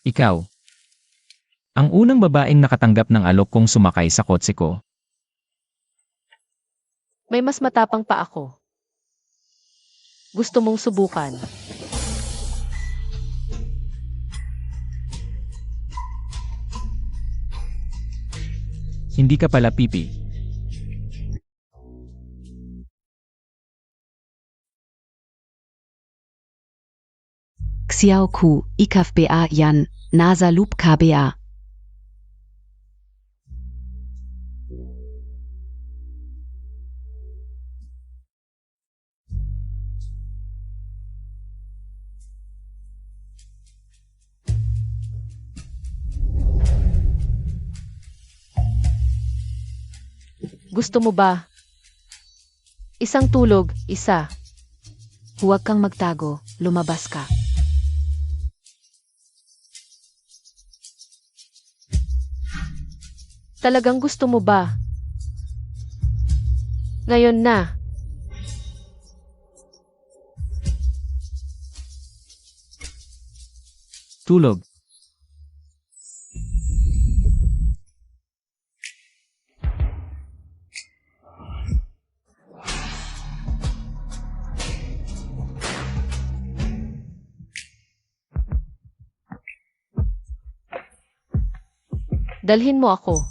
Ikaw. Ang unang babaeng nakatanggap ng alok kong sumakay sa kotse ko. May mas matapang pa ako. Gusto mong subukan? Hindi ka pala pipi. Xiao Ku, IKFBA Yan, NASA Loop KBA. Gusto mo ba? Isang tulog, isa. Huwag kang magtago, lumabas ka. Talagang gusto mo ba? Ngayon na. Tulog. Dalhin mo ako.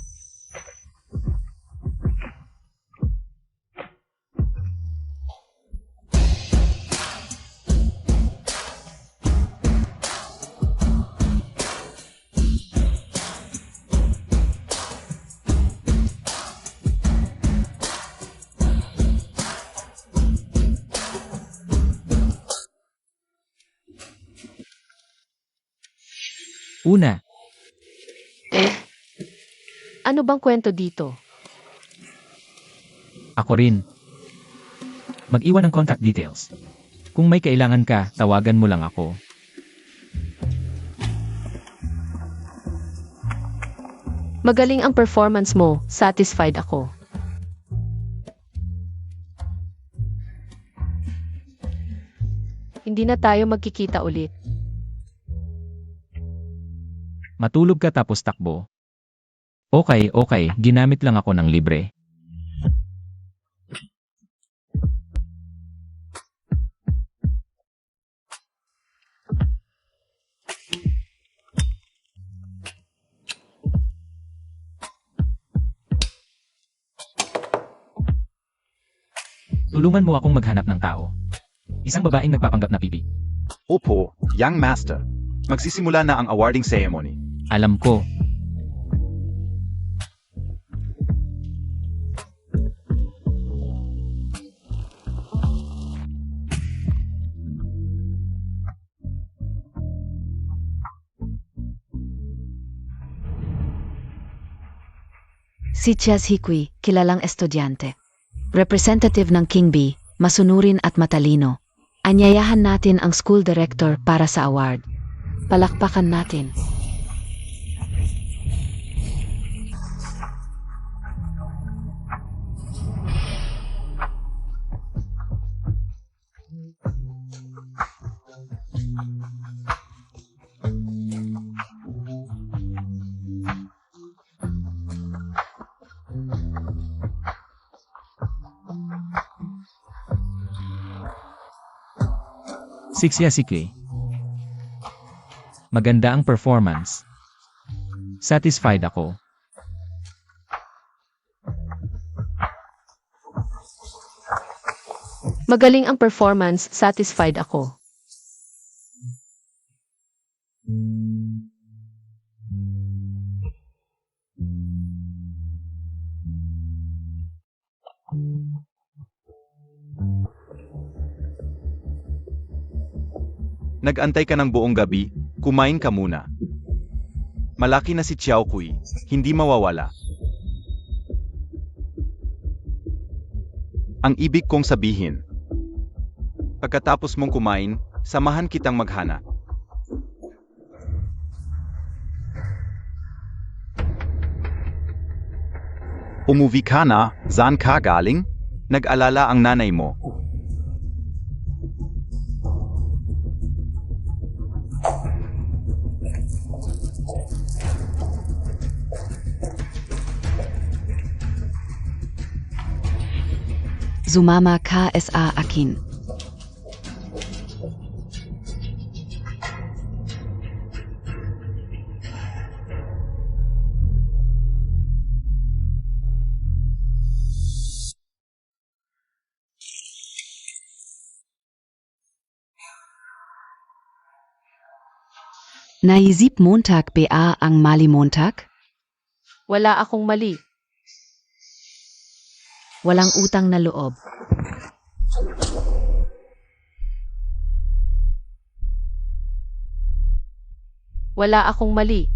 Una. Ano bang kwento dito? Ako rin. Mag-iwan ng contact details. Kung may kailangan ka, tawagan mo lang ako. Magaling ang performance mo, satisfied ako. Hindi na tayo magkikita ulit. Matulog ka tapos takbo. Okay, ginamit lang ako ng libre. Tulungan mo akong maghanap ng tao. Isang babaeng nagpapanggap na pipi. Opo, young master. Magsisimula na ang awarding ceremony. Alam ko. Si Chaz Hikwi, kilalang estudyante. Representative ng King B, masunurin at matalino. Anyayahan natin ang school director para sa award. Palakpakan natin. Siksyasiki. Maganda ang performance. Satisfied ako. Magaling ang performance, satisfied ako. Nag-antay ka ng buong gabi, kumain ka muna. Malaki na si Xiao Kui, hindi mawawala. Ang ibig kong sabihin, pagkatapos mong kumain, samahan kitang maghana. Umuwi ka na, saan ka galing? Nag-alala ang nanay mo. Sumama ka sa akin. Naisip Montag ba ang mali Montag? Wala akong mali. Walang utang na loob. Wala akong mali.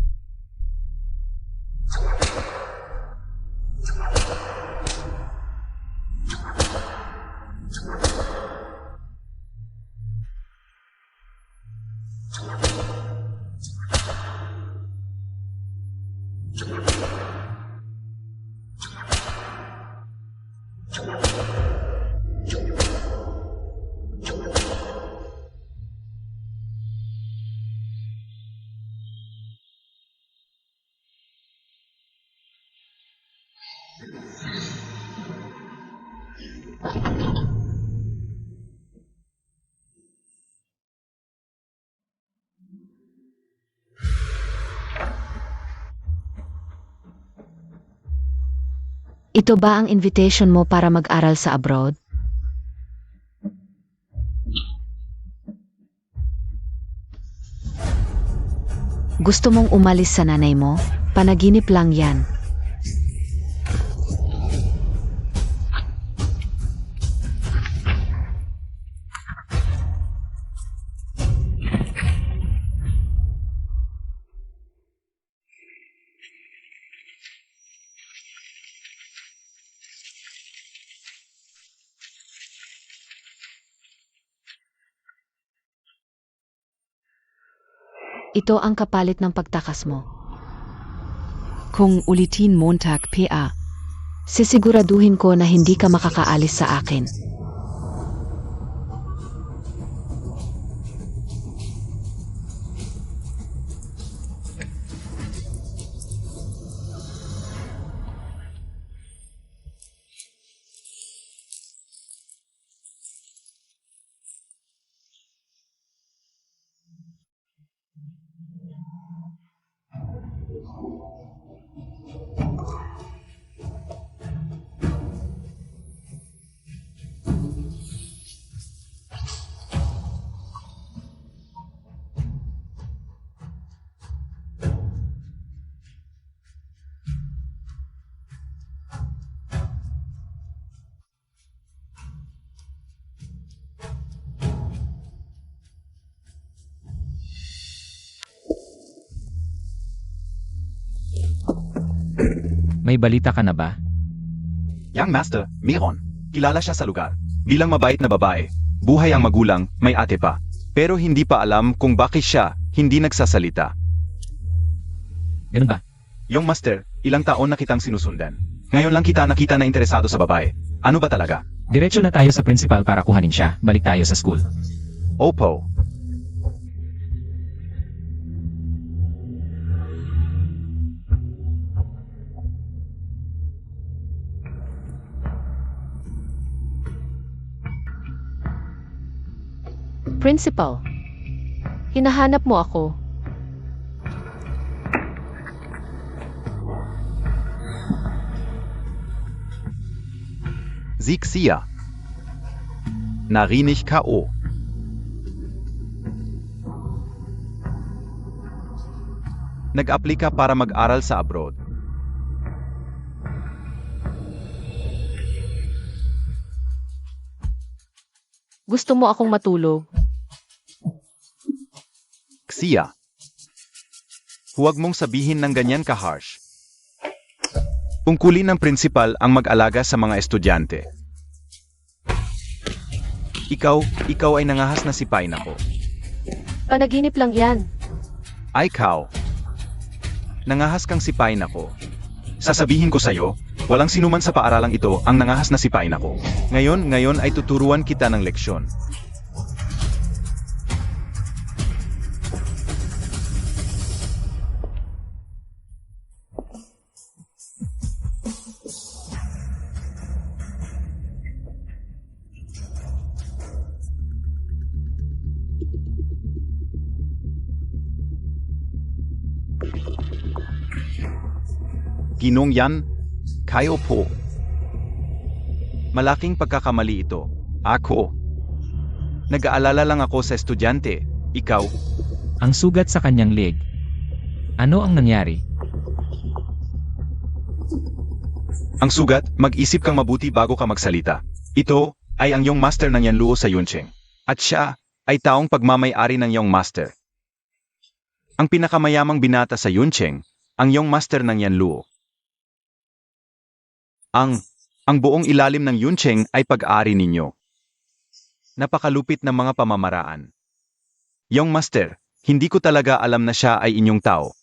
Ito ba ang invitation mo para mag-aral sa abroad? Gusto mong umalis sa nanay mo? Panaginip lang yan. Ito ang kapalit ng pagtakas mo. Kung ulitin Montag pa, sisiguraduhin ko na hindi ka makakaalis sa akin. May balita ka na ba? Young Master, Miron. Kilala siya sa lugar. Bilang mabait na babae. Buhay ang magulang, may ate pa. Pero hindi pa alam kung bakit siya hindi nagsasalita. Ganun ba? Young Master, ilang taon na kitang sinusundan. Ngayon lang kita nakita na interesado sa babae. Ano ba talaga? Diretso na tayo sa principal para kuhanin siya. Balik tayo sa school. Opo. Principal, hinahanap mo ako. Zixia. Narinig K.O. Nag-aplika para mag-aral sa abroad. Gusto mo akong matulog? Xia. Huwag mong sabihin ng ganyan ka-harsh. Tungkulin ng prinsipal ang mag-alaga sa mga estudyante. Ikaw ay nangahas na sipay na ko. Panaginip lang yan. Ay ikaw. Nangahas kang sipay na ko. Sasabihin ko sa'yo, walang sinuman sa paaralang ito ang nangahas na sipay na ko. Ngayon ay tuturuan kita ng leksyon. Ginong yan, kayo po. Malaking pagkakamali ito. Ako. Nag-aalala lang ako sa estudyante. Ikaw, Ang sugat sa kanyang leg. Ano ang nangyari? ang sugat, mag-isip kang mabuti bago ka magsalita. Ito ay ang iyong master ng Yanluo sa Yuncheng. At siya ay taong pagmamay-ari ng iyong master. Ang pinakamayamang binata sa Yuncheng, ang iyong master ng Yanluo. Ang buong ilalim ng Yuncheng ay pag-aari ninyo. Napakalupit ng mga pamamaraan. Yung master, hindi ko talaga alam na siya ay inyong tao.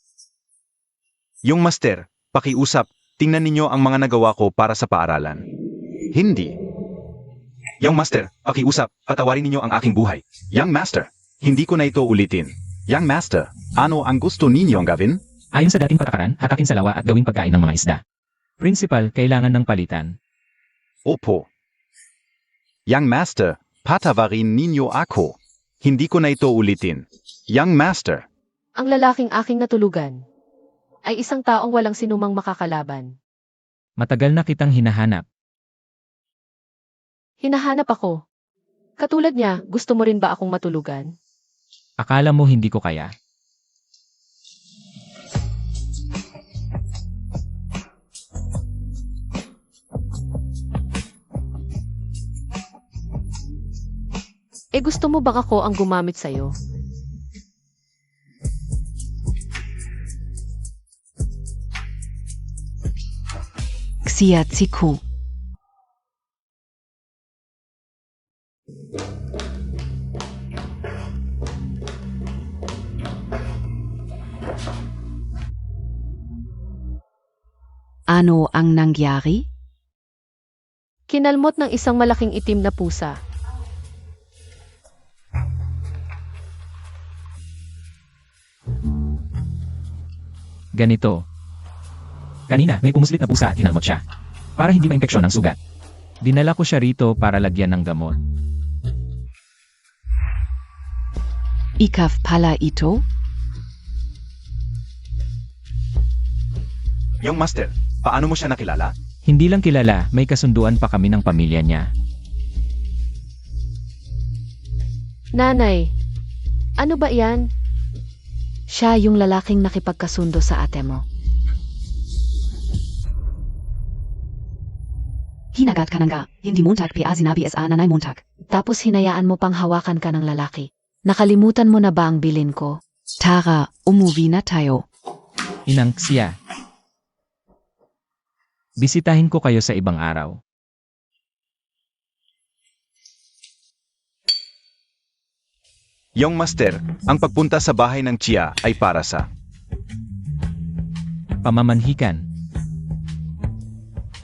Yung master, pakiusap, tingnan ninyo ang mga nagawa ko para sa paaralan. Hindi. Yung master, pakiusap, patawarin ninyo ang aking buhay. Young master, hindi ko na ito ulitin. Young master, ano ang gusto ninyong gawin? Ayon sa dating patakaran, hatakin sa lawa at gawing pagkain ng mga isda. Principal, kailangan ng palitan. Opo. Young master, patawarin ninyo ako. Hindi ko na ito ulitin. Young master, Ang lalaking aking natulugan ay isang taong walang sinumang makakalaban. Matagal na kitang hinahanap. Hinahanap ako. Katulad niya, gusto mo rin ba akong matulugan? Akala mo hindi ko kaya. Gusto mo ba ako ang gumamit sa'yo? Xia Ziku. Ano ang nangyari? Kinalmot ng isang malaking itim na pusa. Ganito. Kanina, may pumuslit na pusa at hinalmot siya. Para hindi ma-impeksyon ang sugat. Dinala ko siya rito para lagyan ng gamot. Ikaw pala ito? yung master, paano mo siya nakilala? Hindi lang kilala, may kasunduan pa kami ng pamilya niya. Nanay, ano ba yan? Siya yung lalaking nakipagkasundo sa ate mo. Hinagat ka nga, hindi muntag pia sinabi sa nanay muntag. Tapos hinayaan mo pang hawakan ka ng lalaki. Nakalimutan mo na ba ang bilin ko? Tara, umuwi na tayo. Inang Xia. Bisitahin ko kayo sa ibang araw. Yung master, ang pagpunta sa bahay ng Chia ay para sa Pamamanhikan.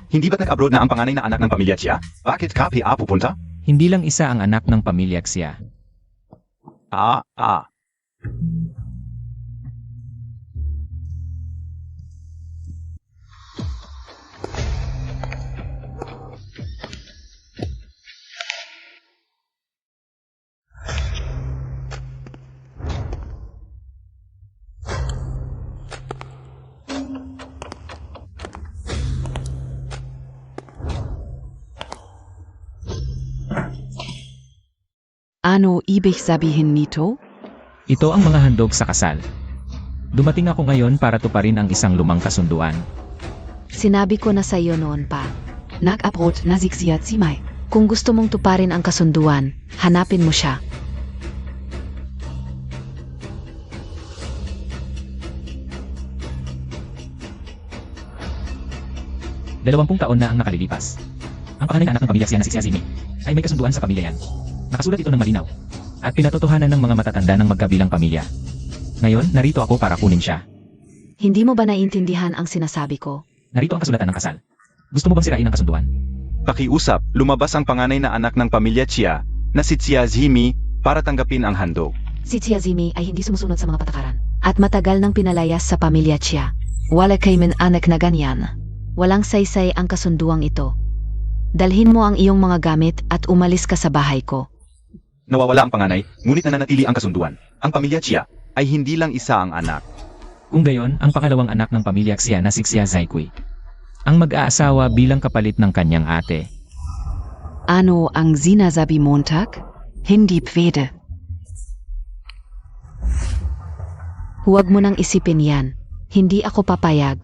hindi ba't nag-abroad na ang panganay na anak ng pamilya Chia? Bakit ka pia pupunta? Hindi lang isa ang anak ng pamilya Xia. Ah. Ano ibig sabihin nito? Ito ang mga handog sa kasal. Dumating ako ngayon para tuparin ang isang lumang kasunduan. Sinabi ko na sa iyo noon pa. Nag-abroad na si Xia Zimai. Kung gusto mong tuparin ang kasunduan, hanapin mo siya. Dalawampung taon na ang nakalilipas. Ang panganay na anak ng pamilya Xia na si Xia Zimi ay may kasunduan sa pamilya yan. Nakasulat ito ng malinaw. At pinatotohanan ng mga matatanda ng magkabilang pamilya. Ngayon, narito ako para kunin siya. Hindi mo ba naiintindihan ang sinasabi ko? Narito ang kasulatan ng kasal. Gusto mo bang sirain ang kasunduan? Pakiusap, lumabas ang panganay na anak ng pamilya Chia na si Chia Zimi para tanggapin ang handog. Si Xia Zimi ay hindi sumusunod sa mga patakaran. At matagal nang pinalayas sa pamilya Chia. Wala kayman anak na ganyan. Walang saysay ang kasunduang ito. Dalhin mo ang iyong mga gamit at umalis ka sa bahay ko. Nawawala ang panganay, ngunit nananatili ang kasunduan. Ang pamilya Chia ay hindi lang isa ang anak. Kung gayon, ang pangalawang anak ng pamilya Xia na si Xia Zaikui. Ang mag-aasawa bilang kapalit ng kanyang ate. Ano ang sinasabi Montag? Hindi pwede. Huwag mo nang isipin yan. Hindi ako papayag.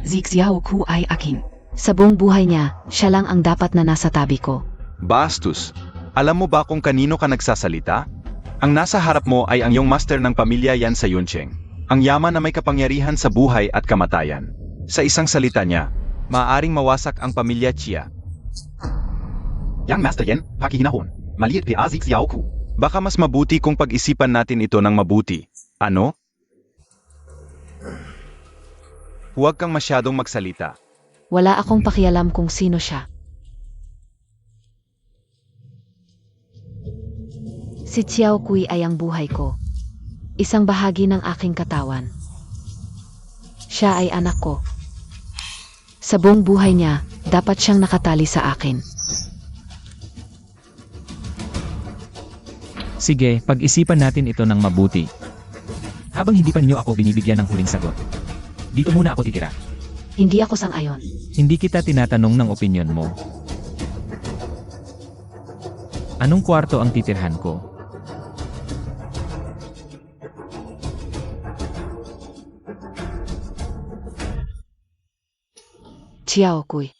Si Xiaoku ay akin. Sa buong buhay niya, siya lang ang dapat na nasa tabi ko. Bastos, alam mo ba kung kanino ka nagsasalita? Ang nasa harap mo ay ang iyong master ng pamilya Yan sa Yuncheng. Ang yaman na may kapangyarihan sa buhay at kamatayan. Sa isang salita niya, maaaring mawasak ang pamilya Chia. Yang Master Yan, pakihinahon. Maliit pa si Xiaoku. Baka mas mabuti kung pag-isipan natin ito ng mabuti. Ano? Huwag kang masyadong magsalita. Wala akong pakialam kung sino siya. Si Xiao Kui ay ang buhay ko. Isang bahagi ng aking katawan. Siya ay anak ko. Sa buong buhay niya, dapat siyang nakatali sa akin. Sige, pag-isipan natin ito ng mabuti. Habang hindi pa ninyo ako binibigyan ng huling sagot. Dito muna ako titira. Hindi ako sang-ayon. Hindi kita tinatanong ng opinyon mo. Anong kwarto ang titirhan ko? Xiao Kui.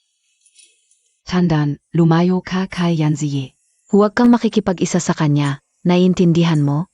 Tandaan, lumayo ka kay Yan Ziye. Huwag kang makikipag-isa sa kanya. Naiintindihan mo?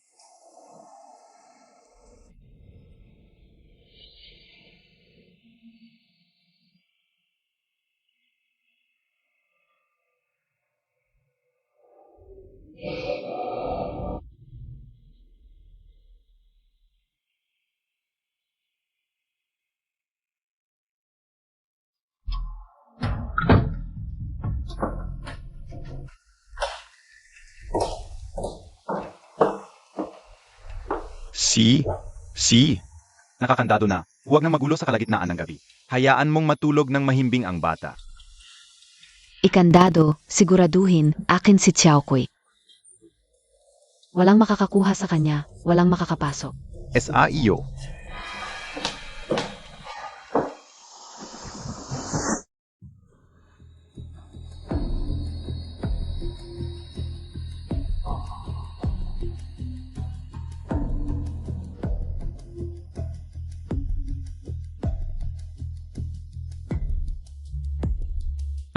Nakakandado na. Huwag na magulo sa kalagitnaan ng gabi. Hayaan mong matulog ng mahimbing ang bata. Ikandado, siguraduhin, akin si Xiao Kui. Walang makakakuha sa kanya, walang makakapasok. Sa iyo.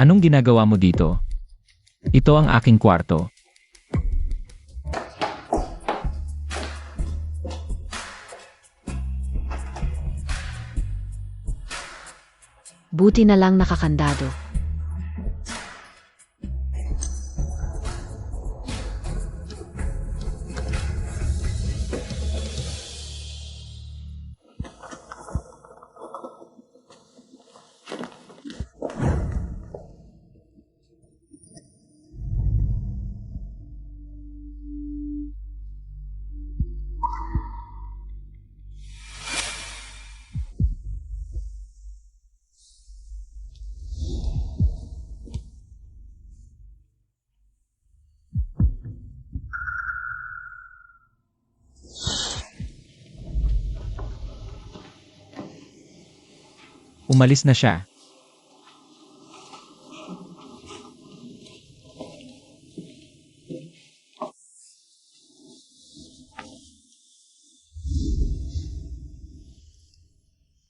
Anong ginagawa mo dito? Ito ang aking kwarto. Buti na lang nakakandado. Umalis na siya.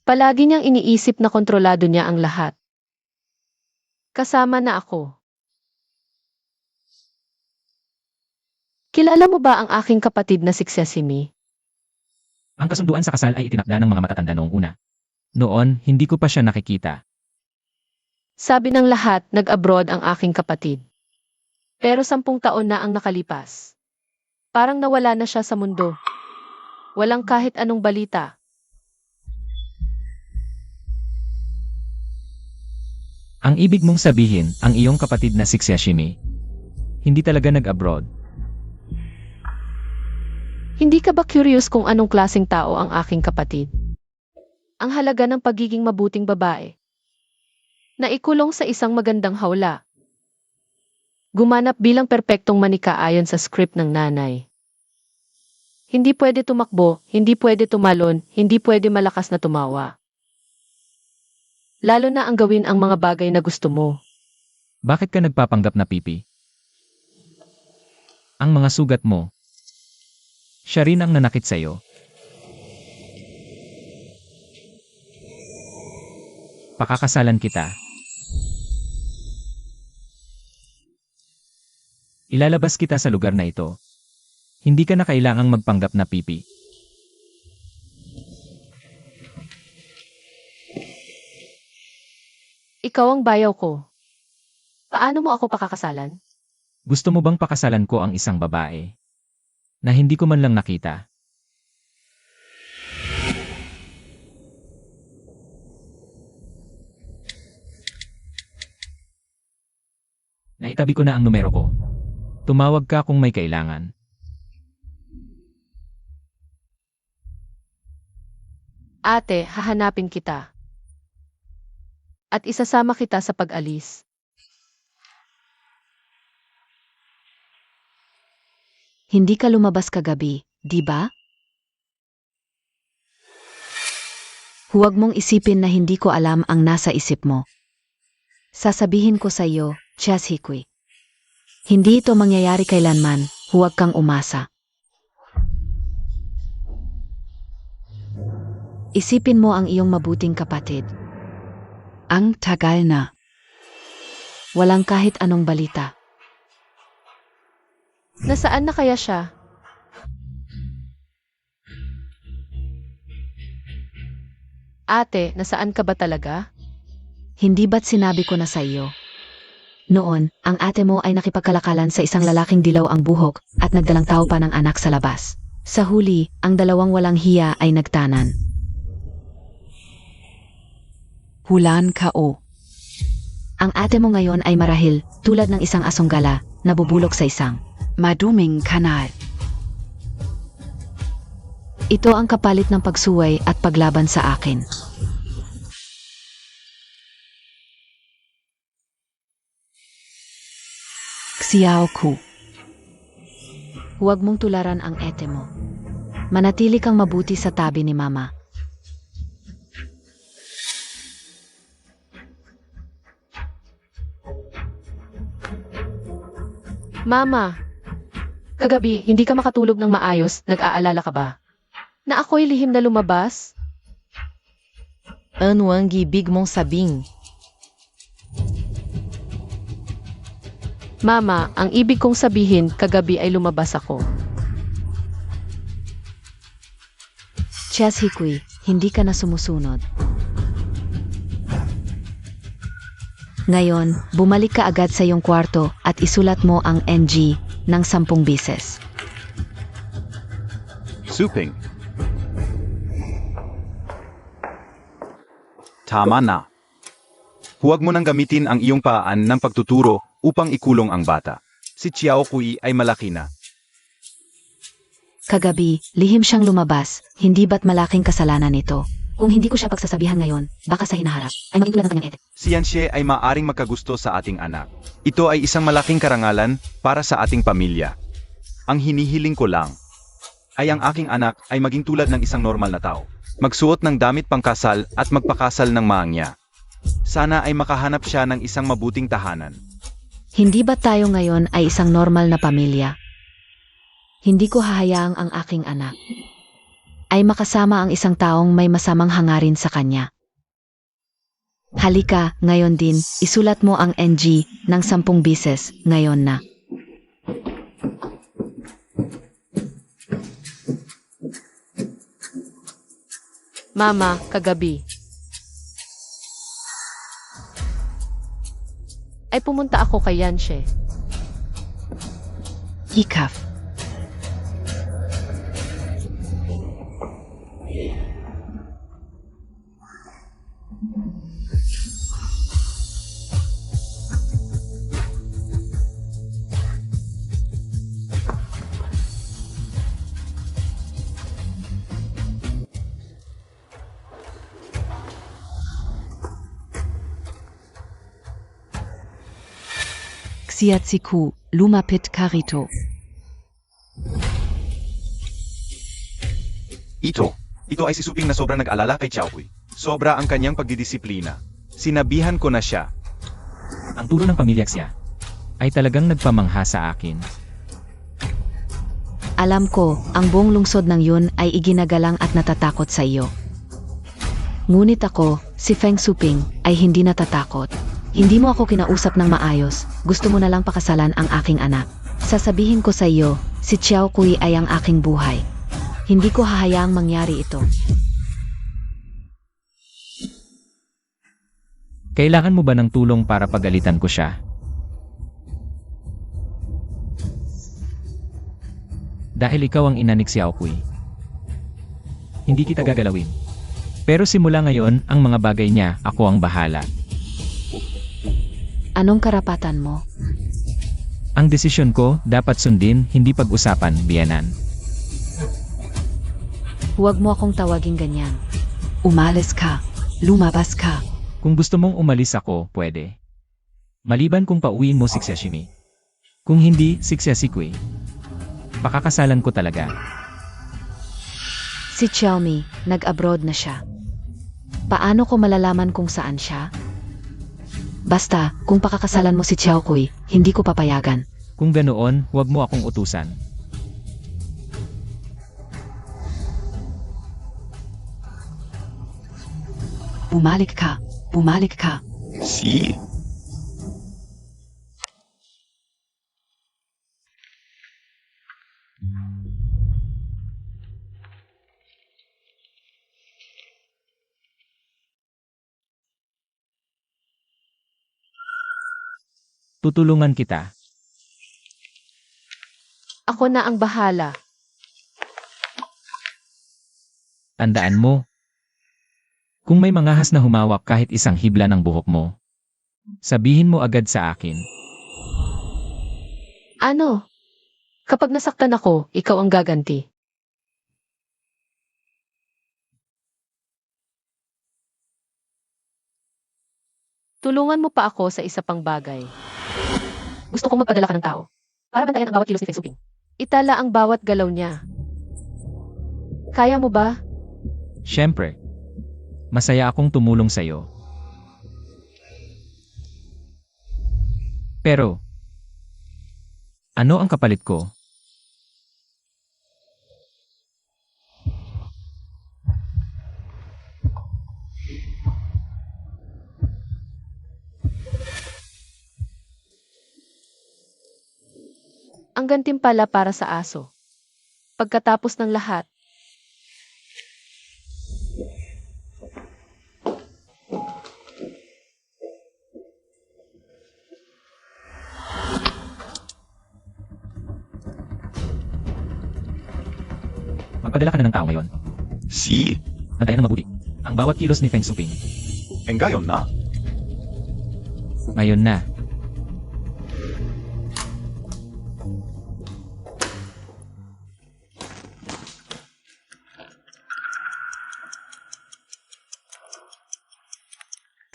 Palagi niyang iniisip na kontrolado niya ang lahat. Kasama na ako. Kilala mo ba ang aking kapatid na si Sesame? Ang kasunduan sa kasal ay itinakda ng mga matatanda noong una. Noon, hindi ko pa siya nakikita. Sabi ng lahat, nag-abroad ang aking kapatid. Pero 10 taon na ang nakalipas. Parang nawala na siya sa mundo. Walang kahit anong balita. Ang ibig mong sabihin, ang iyong kapatid na si Sesame, hindi talaga nag-abroad. Hindi ka ba curious kung anong klaseng tao ang aking kapatid? Ang halaga ng pagiging mabuting babae. Naikulong sa isang magandang hawla. Gumanap bilang perpektong manika ayon sa script ng nanay. Hindi pwede tumakbo, hindi pwede tumalon, hindi pwede malakas na tumawa. Lalo na ang gawin ang mga bagay na gusto mo. Bakit ka nagpapanggap na pipi? Ang mga sugat mo. Siya rin ang nanakit sa'yo. Pakakasalan kita. Ilalabas kita sa lugar na ito. Hindi ka na kailangang magpanggap na pipi. Ikaw ang bayaw ko. Paano mo ako pakakasalan? Gusto mo bang pakasalan ko ang isang babae na hindi ko man lang nakita? Naitabi ko na ang numero ko. Tumawag ka kung may kailangan. Ate, hahanapin kita. At isasama kita sa pag-alis. Hindi ka lumabas kagabi, di ba? Huwag mong isipin na hindi ko alam ang nasa isip mo. Sasabihin ko sa iyo, Chas Hikwi. Hindi ito mangyayari kailanman, huwag kang umasa. Isipin mo ang iyong mabuting kapatid. Ang tagal na. Walang kahit anong balita. Nasaan na kaya siya? Ate, nasaan ka ba talaga? Hindi ba't sinabi ko na sa iyo? Noon, ang ate mo ay nakipagkalakalan sa isang lalaking dilaw ang buhok at nagdalang tao pa ng anak sa labas. Sa huli, ang dalawang walang hiya ay nagtanan. Hulaan ka o. Ang ate mo ngayon ay marahil, tulad ng isang asong gala, nabubulok sa isang maduming kanal. Ito ang kapalit ng pagsuway at paglaban sa akin. Xiao Ku. Huwag mong tularan ang ete mo. Manatili kang mabuti sa tabi ni Mama. Mama, kagabi hindi ka makatulog ng maayos, nag-aalala ka ba? Na ako'y lihim na lumabas? Ano ang ibig mong sabing? Mama, ang ibig kong sabihin, kagabi ay lumabas ako. Chas Hikwi, hindi ka na sumusunod. Ngayon, bumalik ka agad sa iyong kwarto at isulat mo ang NG ng 10 bises. Suping. Tama na. Huwag mo nang gamitin ang iyong paan ng pagtuturo upang ikulong ang bata. Si Xiao Kui ay malaki na. Kagabi, lihim siyang lumabas, hindi ba't malaking kasalanan nito? Kung hindi ko siya pagsasabihan ngayon, baka sa hinaharap ay maging tulad ng kanyang ete. Si Yanxie ay maaring makagusto sa ating anak. Ito ay isang malaking karangalan para sa ating pamilya. Ang hinihiling ko lang ay ang aking anak ay maging tulad ng isang normal na tao. Magsuot ng damit pangkasal at magpakasal ng maangya. Sana ay makahanap siya ng isang mabuting tahanan. Hindi ba tayo ngayon ay isang normal na pamilya? Hindi ko hahayaang ang aking anak ay makasama ang isang taong may masamang hangarin sa kanya. Halika, ngayon din, isulat mo ang NG ng 10 bises, ngayon na. Mama, kagabi. Ay pumunta ako kay Yanxie. Hikaf. Xiatsiku, lumapit karito. Ito ay si Suping na sobrang nag-alala kay Xiaohui. Sobra ang kanyang pagdidisiplina. Sinabihan ko na siya. Ang turo ng pamilya Xia ay talagang nagpamangha sa akin. Alam ko, ang buong lungsod ng yun ay iginagalang at natatakot sa iyo. Ngunit ako, si Feng Suping, ay hindi natatakot. Hindi mo ako kinausap ng maayos, gusto mo na lang pakasalan ang aking anak. Sasabihin ko sa iyo, si Xiao Kui ay ang aking buhay. Hindi ko hahayaang mangyari ito. Kailangan mo ba ng tulong para pagalitan ko siya? Dahil ikaw ang ina ni Xiaokui. Hindi kita gagalawin. Pero simula ngayon, ang mga bagay niya, ako ang bahala. Anong karapatan mo? Ang desisyon ko, dapat sundin, hindi pag-usapan, biyanan. Huwag mo akong tawaging ganyan. Umalis ka. Lumabas ka. Kung gusto mong umalis ako, pwede. Maliban kung pauwiin mo si Xiaomi. Kung hindi, si Xiaoqui. Pakakasalan ko talaga. Si Xiaomi, nag-abroad na siya. Paano ko malalaman kung saan siya? Basta, kung pakakasalan mo si Xiao Kui, hindi ko papayagan. Kung ganoon, huwag mo akong utusan. Bumalik ka. Bumalik ka. Si. Tutulungan kita. Ako na ang bahala. Tandaan mo. Kung may mangahas na humawak kahit isang hibla ng buhok mo, sabihin mo agad sa akin. Ano? Kapag nasaktan ako, ikaw ang gaganti. Tulungan mo pa ako sa isa pang bagay. Gusto kong magpadala ka ng tao para bantayan ang bawat kilos ni Feng Suping. Itala ang bawat galaw niya. Kaya mo ba? Siyempre. Masaya akong tumulong sa'yo. Pero, ano ang kapalit ko? Ang gantimpala para sa aso. Pagkatapos ng lahat, Magpadala ka na ng tao ngayon. Si. Bantayan ng mabuti ang bawat kilos ni Feng Suping. Ngayon na. Ngayon na.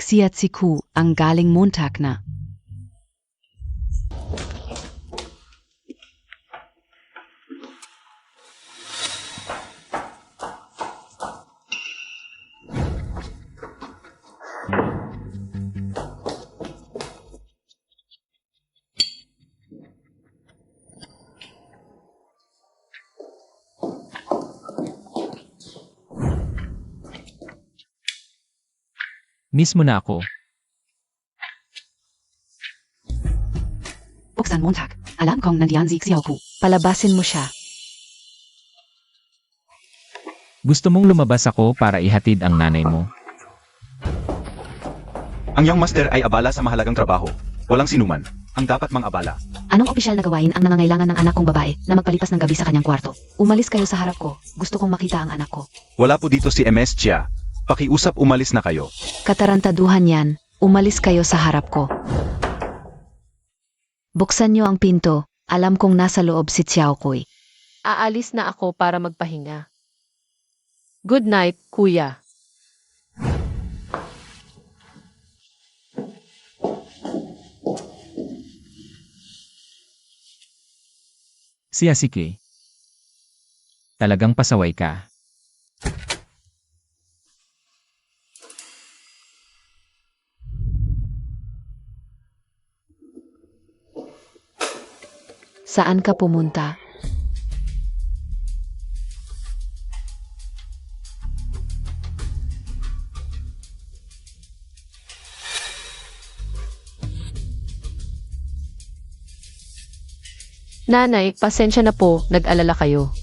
Xiaoziku, ang galing Montag na. Miss mo na ako. Buksan Montag. Alam kong nandiyan si Xiaoku. Palabasin mo siya. Gusto mong lumabas ako para ihatid ang nanay mo. Ang young master ay abala sa mahalagang trabaho. Walang sinuman ang dapat mang abala. Anong opisyal na gawain ang nangangailangan ng anak kong babae na magpalipas ng gabi sa kanyang kwarto? Umalis kayo sa harap ko. Gusto kong makita ang anak ko. Wala po dito si MS Chia. Pakiusap umalis na kayo. Katarantaduhan yan. Umalis kayo sa harap ko. Buksan niyo ang pinto. Alam kong nasa loob si Xiaokui. aalis na ako para magpahinga. Good night, kuya. Siya si Kay. Talagang pasaway ka. Saan ka pumunta? Nanay, pasensya na po, nag-alala kayo.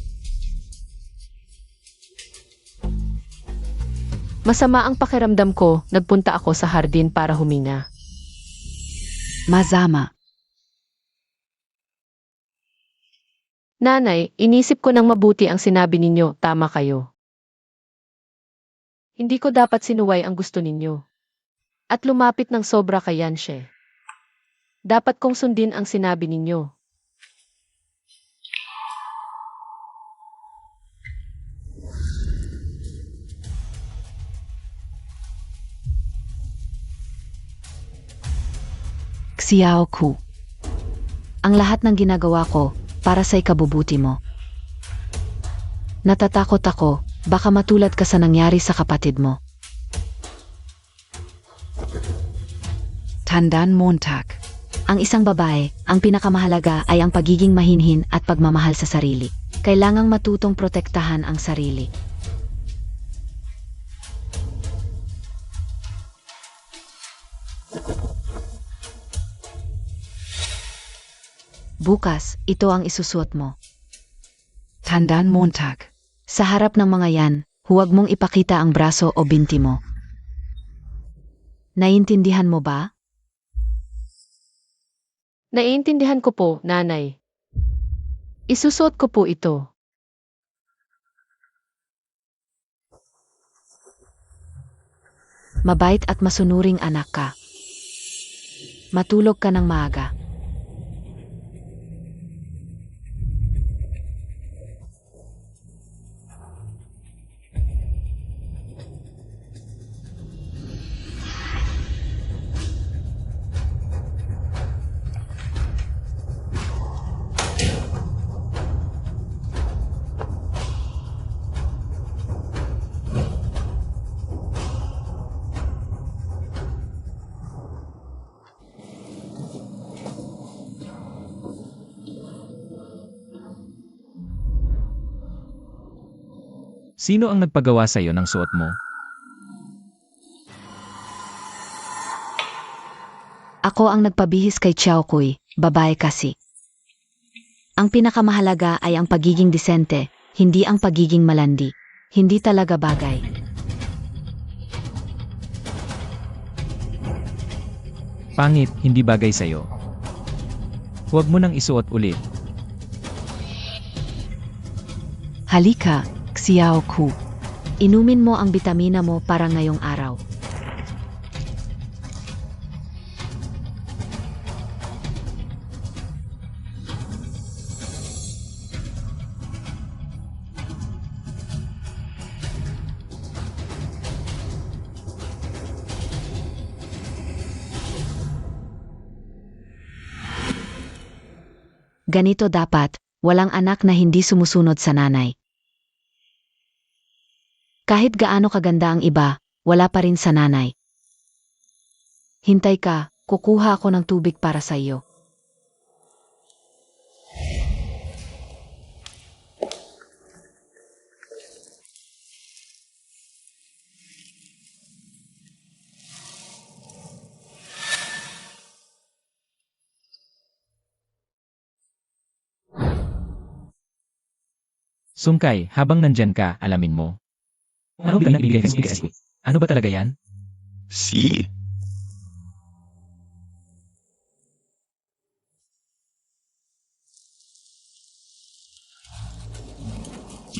Masama ang pakiramdam ko, nagpunta ako sa hardin para huminga. Mazama. Nanay, inisip ko ng mabuti ang sinabi ninyo, tama kayo. Hindi ko dapat sinuway ang gusto ninyo. At lumapit ng sobra kay Yanshe. Dapat kong sundin ang sinabi ninyo. Xiao Ku. Ang lahat ng ginagawa ko para sa ikabubuti mo. Natatakot ako, baka matulad ka sa nangyari sa kapatid mo. Tandaan Montag. Ang isang babae, ang pinakamahalaga ay ang pagiging mahinhin at pagmamahal sa sarili. Kailangang matutong protektahan ang sarili. Bukas, ito ang isusuot mo. Tandaan Montag. Sa harap ng mga yan, huwag mong ipakita ang braso o binti mo. Naiintindihan mo ba? Naiintindihan ko po, nanay. Isusuot ko po ito. Mabait at masunuring anak ka. Matulog ka ng maaga. Sino ang nagpagawa sa'yo ng suot mo? Ako ang nagpabihis kay Xiao Kui, babae kasi. Ang pinakamahalaga ay ang pagiging disente, hindi ang pagiging malandi. Hindi talaga bagay. Pangit, hindi bagay sa'yo. Huwag mo nang isuot ulit. Halika, Xiao Ku. Inumin mo ang bitamina mo para ngayong araw. Ganito dapat, walang anak na hindi sumusunod sa nanay. Kahit gaano kaganda ang iba, wala pa rin sa nanay. Hintay ka, kukuha ako ng tubig para sa iyo. Sungkay, habang nandyan ka, alamin mo. Ano ba ibigay kay Squid? Ano ba talaga yan? Si.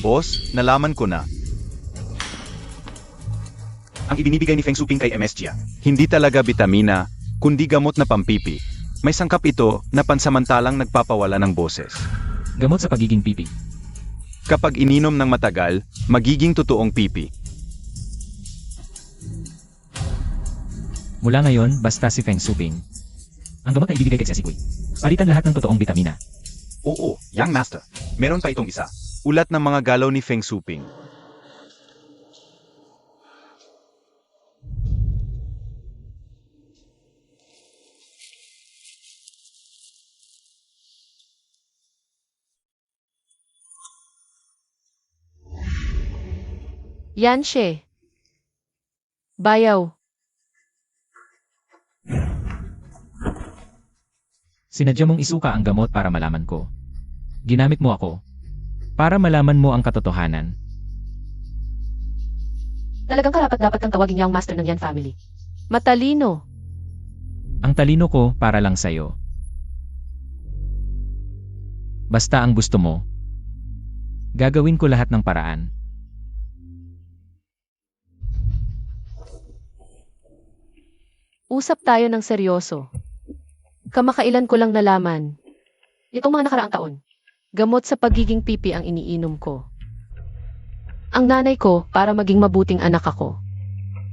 Boss, nalaman ko na. Ang ibinibigay ni Feng Shuping kay MS Jia. Hindi talaga bitamina, kundi gamot na pampipi. May sangkap ito na pansamantalang nagpapawala ng boses. Gamot sa pagiging pipi. Kapag ininom ng matagal, magiging totoong pipi. Mula ngayon, basta si Feng Shuping. Ang gamot ay ibibigay kay Xiaoqui. Palitan lahat ng totoong bitamina. Oo, Young Master. Meron pa itong isa. Ulat ng mga galaw ni Feng Shuping. Yan siya. Bayaw. Sinadya mong isuka ang gamot para malaman ko. Ginamit mo ako. Para malaman mo ang katotohanan. Talagang karapat-dapat kang tawagin niya ang master ng Yan family. Matalino. Ang talino ko para lang sa'yo. Basta ang gusto mo. Gagawin ko lahat ng paraan. Usap tayo ng seryoso. Kamakailan ko lang nalaman. Itong mga nakaraang taon. Gamot sa pagiging pipi ang iniinom ko. Ang nanay ko, para maging mabuting anak ako,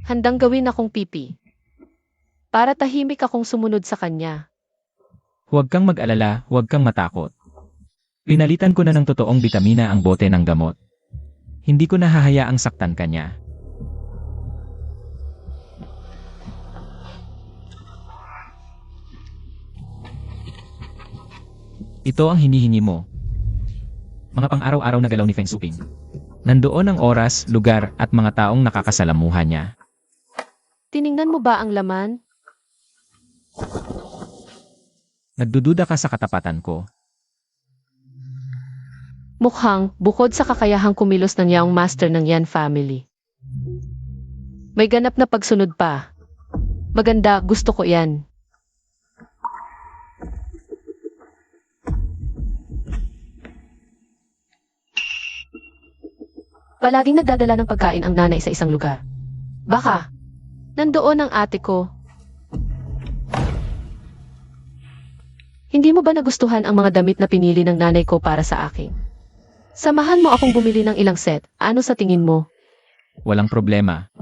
handang gawin akong pipi. Para tahimik akong sumunod sa kanya. Huwag kang mag-alala, huwag kang matakot. Pinalitan ko na ng totoong bitamina ang bote ng gamot. Hindi ko nahahayaang saktan kanya. Ito ang hinihingi mo. Mga pang-araw-araw na galaw ni Feng Suping. Nandoon ang oras, lugar, at mga taong nakakasalamuha niya. Tiningnan mo ba ang laman? Nagdududa ka sa katapatan ko. Mukhang, bukod sa kakayahang kumilos ng yaong master ng Yan family. May ganap na pagsunod pa. Maganda, gusto ko yan. Palaging nagdadala ng pagkain ang nanay sa isang lugar. Baka, nandoon ang ate ko. Hindi mo ba nagustuhan ang mga damit na pinili ng nanay ko para sa akin? Samahan mo akong bumili ng ilang set. Ano sa tingin mo? Walang problema.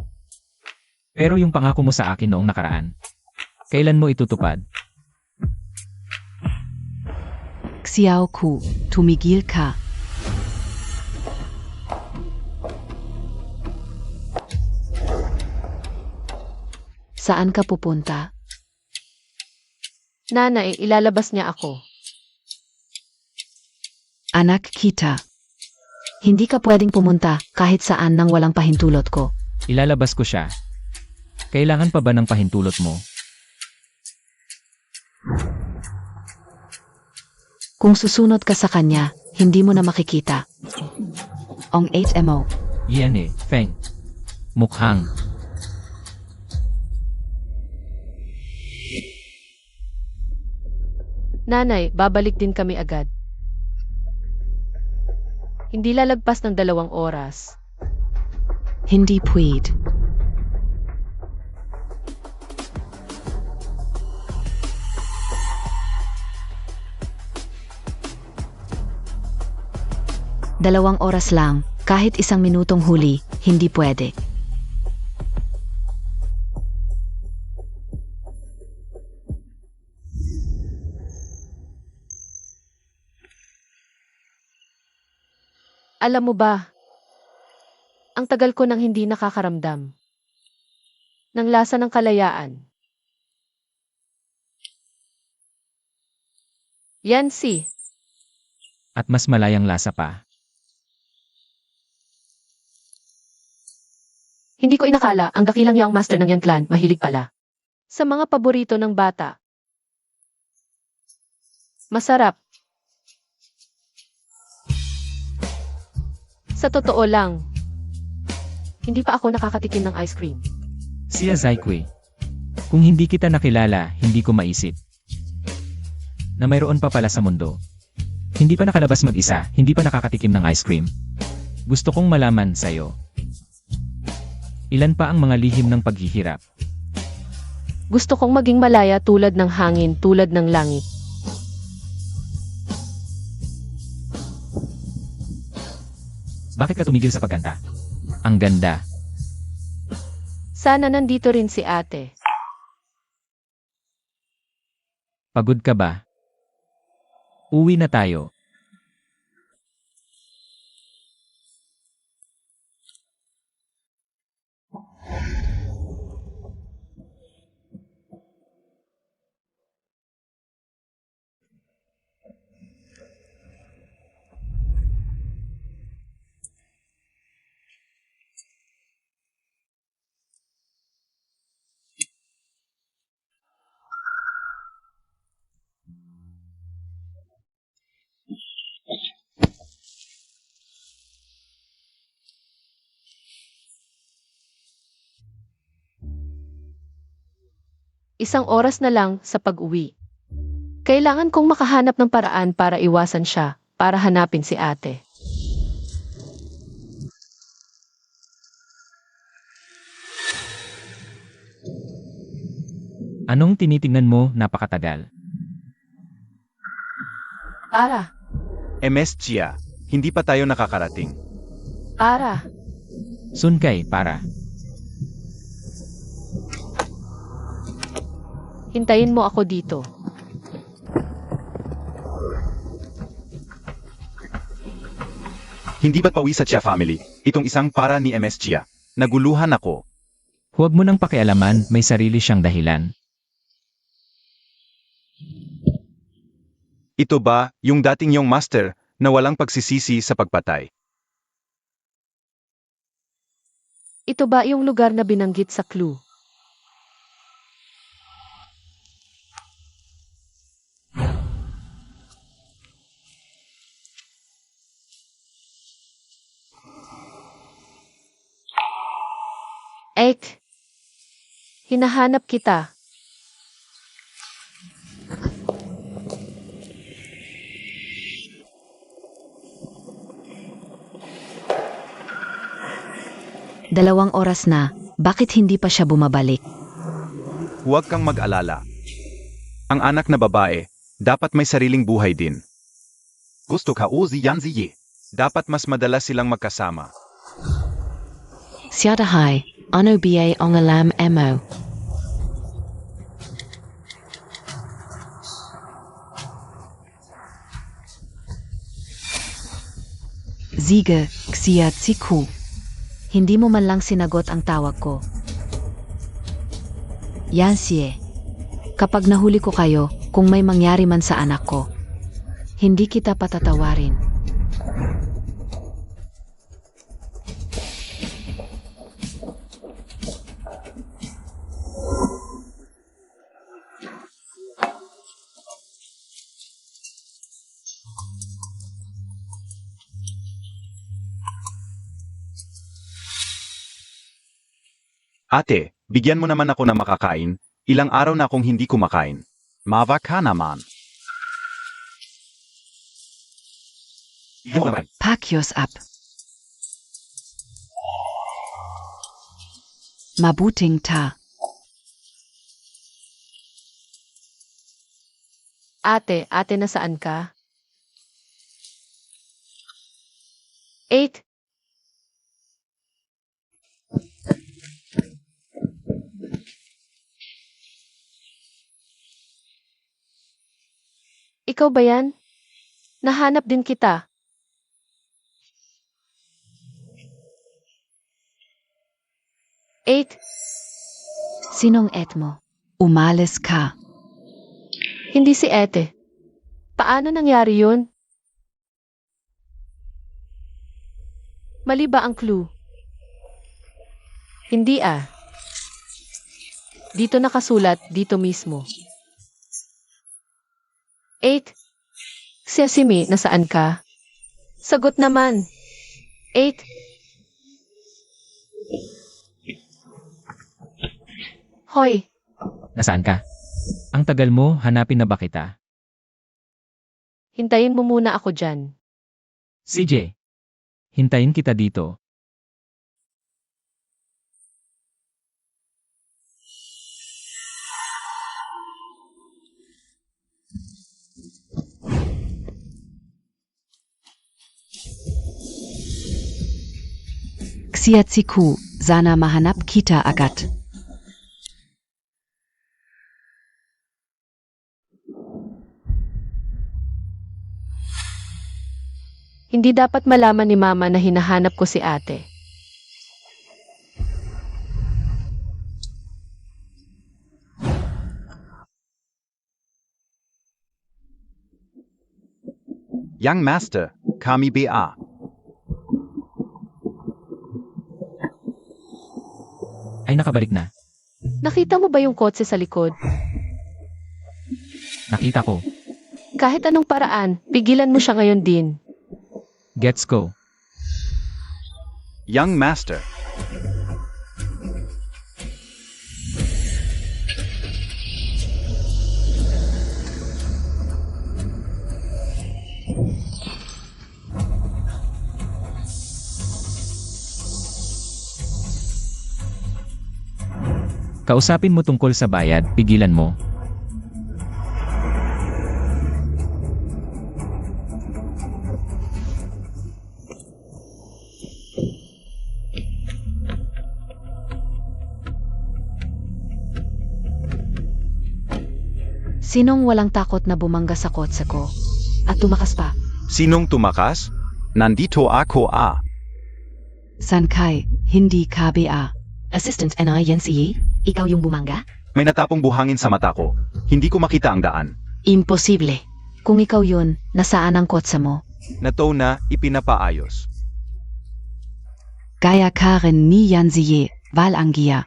Pero yung pangako mo sa akin noong nakaraan, kailan mo itutupad? Xiao Ku, tumigil ka. Saan ka pupunta? Nanay, ilalabas niya ako. Anak kita. Hindi ka pwedeng pumunta kahit saan nang walang pahintulot ko. Ilalabas ko siya. Kailangan pa ba ng pahintulot mo? Kung susunod ka sa kanya, hindi mo na makikita. Ong HMO. Yan eh, Feng. Mukhang. Nanay, babalik din kami agad. Hindi lalagpas ng 2 oras. Hindi pwede. Dalawang oras lang, kahit 1 minutong huli, hindi pwede. Alam mo ba, ang tagal ko nang hindi nakakaramdam ng lasa ng kalayaan. Yan si. At mas malayang lasa pa. Hindi ko inakala ang dakilang yaong master ng Yan clan mahilig pala sa mga paborito ng bata. Masarap. Sa totoo lang, hindi pa ako nakakatikim ng ice cream. Siya Zaikwe. Kung hindi kita nakilala, hindi ko maisip na mayroon pa pala sa mundo. Hindi pa nakalabas mag-isa, hindi pa nakakatikim ng ice cream. Gusto kong malaman sa'yo. Ilan pa ang mga lihim ng paghihirap? Gusto kong maging malaya tulad ng hangin, tulad ng langit. Bakit ka tumigil sa pagganda? Ang ganda. Sana nandito rin si ate. Pagod ka ba? Uwi na tayo. 1 oras na lang sa pag-uwi. Kailangan kong makahanap ng paraan para iwasan siya, para hanapin si ate. Anong tinitingnan mo napakatagal? Para, MS Chia, hindi pa tayo nakakarating. para. Sunkay, para. Hintayin mo ako dito. Hindi ba't pawi sa Chia family? Itong isang para ni MS Chia. Naguluhan ako. Huwag mo nang pakialaman, may sarili siyang dahilan. Ito ba, yung dating yung master, na walang pagsisisi sa pagpatay? Ito ba yung lugar na binanggit sa clue? Ek, hinahanap kita. Dalawang oras na, bakit hindi pa siya bumabalik? Huwag kang mag-alala. Ang anak na babae, dapat may sariling buhay din. Gusto ka o yan siye. Dapat mas madalas silang magkasama. Siadahay, ano ba ang alam mo? Sige, ksiyat si Ku. Hindi mo man lang sinagot ang tawag ko. Yan siye. Kapag nahuli ko kayo, kung may mangyari man sa anak ko, hindi kita patatawarin. Ate, bigyan mo naman ako ng makakain. Ilang araw na akong hindi kumakain. Mava ka naman. Pakyos up. Mabuting ta. Ate, nasaan ka? 8. Ikaw ba yan? Nahanap din kita. Eight. Sinong et mo? Umalis ka. Hindi si Ete. Paano nangyari yun? Mali ba ang clue? Hindi ah. Dito nakasulat, dito mismo. 8. Sesame, nasaan ka? Sagot naman. 8. Hoy, Nasaan ka? Ang tagal mo, hanapin na ba kita? hintayin mo muna ako dyan. CJ, hintayin kita dito. Ksiyat si Ku, sana mahanap kita agad. Hindi dapat malaman ni Mama na hinahanap ko si ate. Young master, kami ba? Ay nakabalik na. Nakita mo ba yung kotse sa likod? Nakita ko. Kahit anong paraan, pigilan mo siya ngayon din. Gets go. Young master. Kausapin mo tungkol sa bayad, pigilan mo. Sinong walang takot na bumangga sa kotse ko? At tumakas pa. Sinong tumakas? Nandito ako Sankay, hindi KBA. Assistant NI Yensi, ikaw yung bumangga? May natapong buhangin sa mata ko. Hindi ko makita ang daan. Imposible. Kung ikaw yun, nasaan ang kotse mo? Natow na ipinapaayos. Gaya Karen ni Yanziye, Valanggia.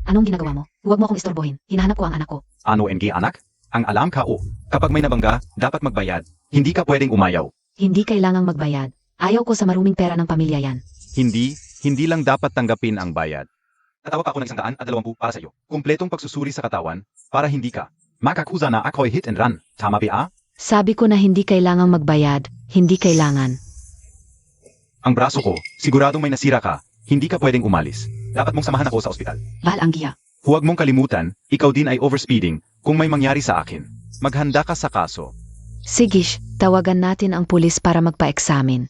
Anong ginagawa mo? Huwag mo akong istorbohin. Hinahanap ko ang anak ko. Ano NG anak? Ang alam ka kapag may nabangga, dapat magbayad. Hindi ka pwedeng umayaw. Hindi kailangang magbayad. Ayaw ko sa maruming pera ng pamilya yan. Hindi lang dapat tanggapin ang bayad. Tatawag ako ng 120 para sa'yo. Kumpletong pagsusuri sa katawan, para hindi ka. Makakuza na ako'y hit and run. Tama ba? Sabi ko na hindi kailangang magbayad, hindi kailangan. Ang braso ko, siguradong may nasira ka. Hindi ka pwedeng umalis. Dapat mong samahan ako sa ospital. Valanggia. Huwag mong kalimutan, ikaw din ay overspeeding kung may mangyari sa akin. Maghanda ka sa kaso. Sigish, tawagan natin ang pulis para magpa-eksamin.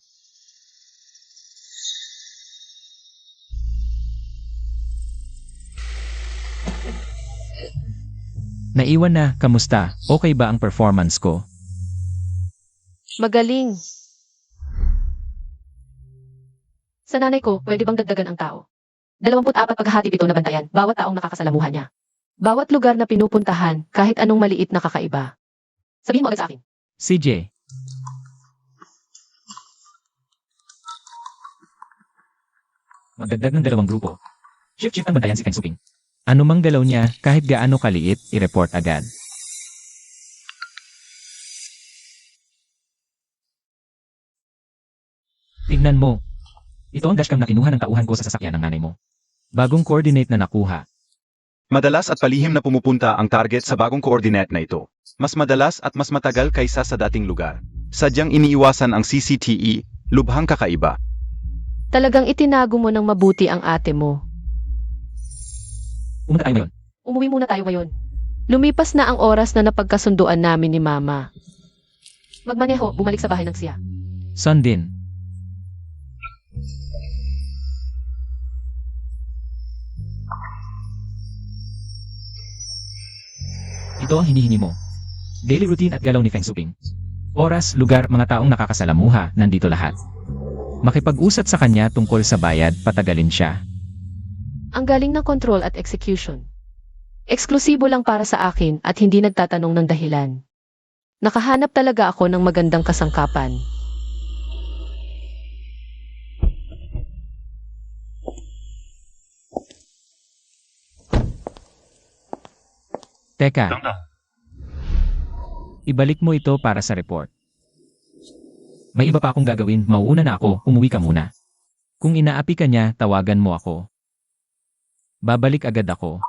Naiwan na, kamusta? Okay ba ang performance ko? Magaling. Sa nanay ko, pwede bang dagdagan ang tao? 24 paghahati ito na bantayan, bawat taong nakakasalamuhan niya. Bawat lugar na pinupuntahan, kahit anong maliit na kakaiba. Sabihin mo agad sa akin. CJ. Magdagdag ng 2 grupo. Shift ang bantayan si Feng Suping. Ano mang galaw niya, kahit gaano kaliit, i-report agad. Tingnan mo. Ito ang dashcam na kinuha ng tauhan ko sa sasakyan ng nanay mo. Bagong coordinate na nakuha. Madalas at palihim na pumupunta ang target sa bagong coordinate na ito. Mas madalas at mas matagal kaysa sa dating lugar. Sadyang iniiwasan ang CCTE, lubhang kakaiba. Talagang itinago mo ng mabuti ang ate mo. Pumunta tayo ngayon. Umuwi muna tayo ngayon. Lumipas na ang oras na napagkasunduan namin ni Mama. Magmaneho, bumalik sa bahay ng siya. Son din. Ito ang hinihingi mo. Daily routine at galaw ni Feng Suping. Oras, lugar, mga taong nakakasalamuha, nandito lahat. Makipag-usat sa kanya tungkol sa bayad, patagalin siya. Ang galing ng control at execution. Eksklusibo lang para sa akin at hindi nagtatanong ng dahilan. Nakahanap talaga ako ng magandang kasangkapan. Teka. Ibalik mo ito para sa report. May iba pa akong gagawin, mauuna na ako, umuwi ka muna. Kung inaapi ka niya, tawagan mo ako. Babalik agad ako.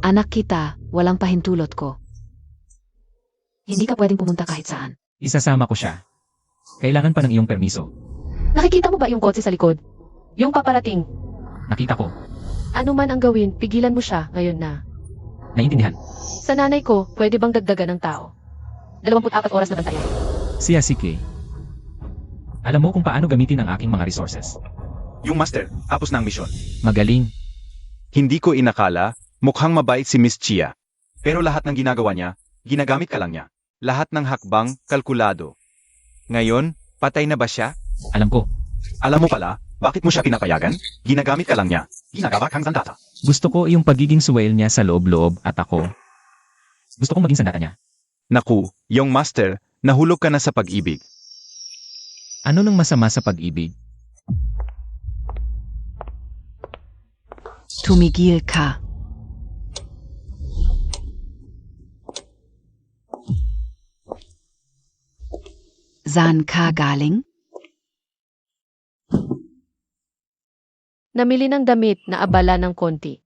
Anak kita, walang pahintulot ko. Hindi ka pwedeng pumunta kahit saan. Isasama ko siya. Kailangan pa ng iyong permiso. Nakikita mo ba yung kotse sa likod? Yung paparating. Nakita ko. Ano man ang gawin, pigilan mo siya ngayon na. Naiintindihan. Sa nanay ko, pwede bang dagdagan ng tao? 24 oras na bantayan. Siya si Kay. Alam mo kung paano gamitin ang aking mga resources. Yung master, tapos na ang misyon. Magaling. Hindi ko inakala, mukhang mabait si Miss Chia. Pero lahat ng ginagawa niya, ginagamit ka lang niya. Lahat ng hakbang, kalkulado. Ngayon, patay na ba siya? Alam ko. Alam mo pala, bakit mo siya pinapayagan? Ginagamit ka lang niya. Ginagawa kang sandata. Gusto ko yung pagiging suwail niya sa loob-loob at ako. Gusto kong maging sandata niya. Naku, yung master, nahulog ka na sa pag-ibig. Ano nang masama sa pag-ibig? Tumigil ka. Saan ka galing? Namili ng damit na abala ng konti.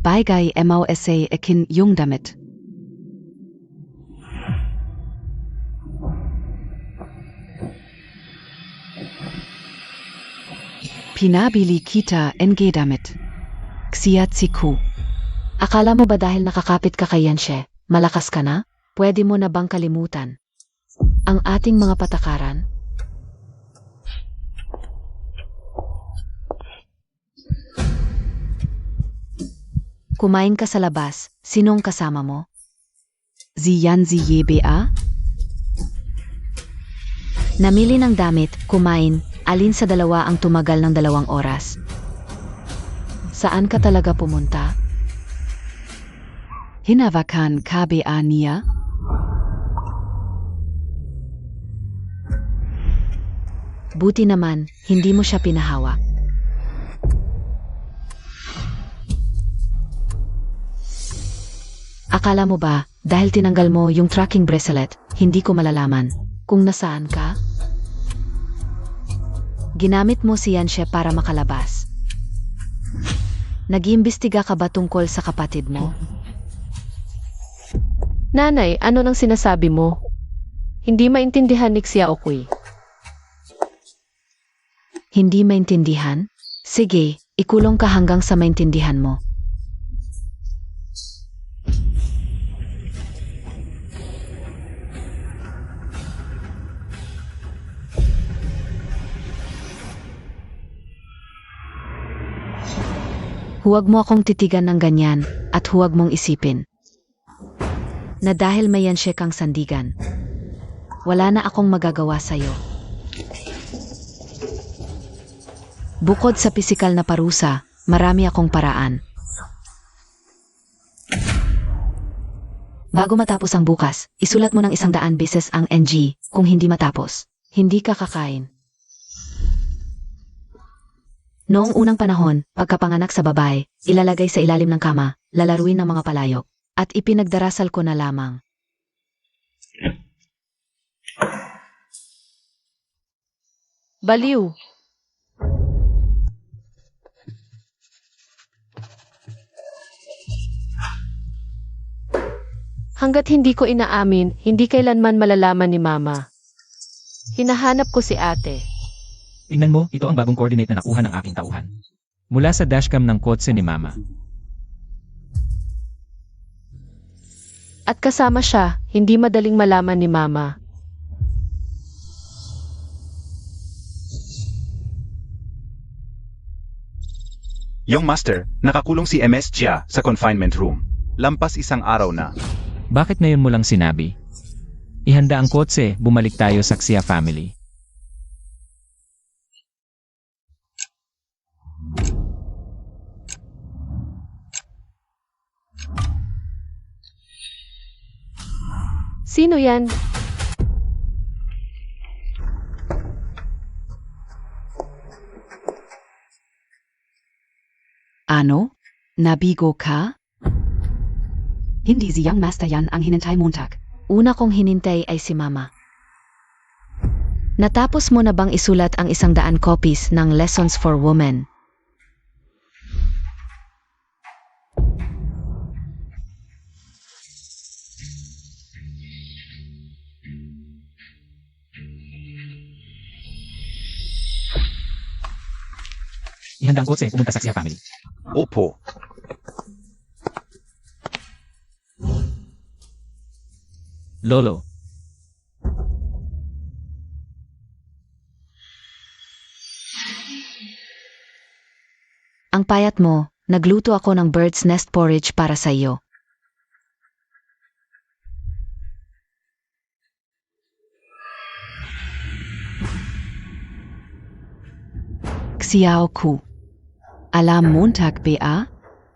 Bagay MOSA akin yung damit. Pinabili kita NG damit. Ksiyat si Ku. Akala mo ba dahil nakakapit ka kay Yanshe, malakas ka na? Pwede mo na bang kalimutan ang ating mga patakaran? Kumain ka sa labas, sinong kasama mo? Ziyan Ziyeba? Namili ng damit, kumain, alin sa dalawa ang tumagal ng 2 oras? Saan ka talaga pumunta? Hinawakan KBA niya? Buti naman, hindi mo siya pinahawak. Akala mo ba, dahil tinanggal mo yung tracking bracelet, hindi ko malalaman Kung nasaan ka? ginamit mo si Yanshe para makalabas? Nag-iimbestiga ka ba tungkol sa kapatid mo? Nanay, ano nang sinasabi mo? Hindi maintindihan ni Xiaokui. Hindi maintindihan? Sige, ikulong ka hanggang sa maintindihan mo. Huwag mo akong titigan ng ganyan at huwag mong isipin na dahil may Yanshe kang sandigan, wala na akong magagawa sa'yo. Bukod sa pisikal na parusa, marami akong paraan. Bago matapos ang bukas, isulat mo ng 100 beses ang NG. Kung hindi matapos, hindi ka kakain. Noong unang panahon, pagkapanganak sa babae, ilalagay sa ilalim ng kama, lalaruin ng mga palayok, at ipinagdarasal ko na lamang. Baliw! Hanggat hindi ko inaamin, hindi kailanman malalaman ni Mama. Hinahanap ko si ate. Tingnan mo, ito ang bagong coordinate na nakuha ng aking tauhan. Mula sa dashcam ng kotse ni Mama. At kasama siya, hindi madaling malaman ni Mama. Young Master, nakakulong si MS Chia sa confinement room. Lampas 1 araw na. Bakit ngayon mo lang sinabi? Ihanda ang kotse, bumalik tayo sa Xia family. Sino yan? Ano? Nabigo ka? Hindi si Young Master yan ang hinintay Montag. Una kong hinintay ay si Mama. Natapos mo na bang isulat ang 100 copies ng Lessons for Women? Ihanda ang kotse, pumunta sa Xia family. Opo. Lolo. Ang payat mo, nagluto ako ng bird's nest porridge para sa iyo. Xiao Ku. Alam Montag ba?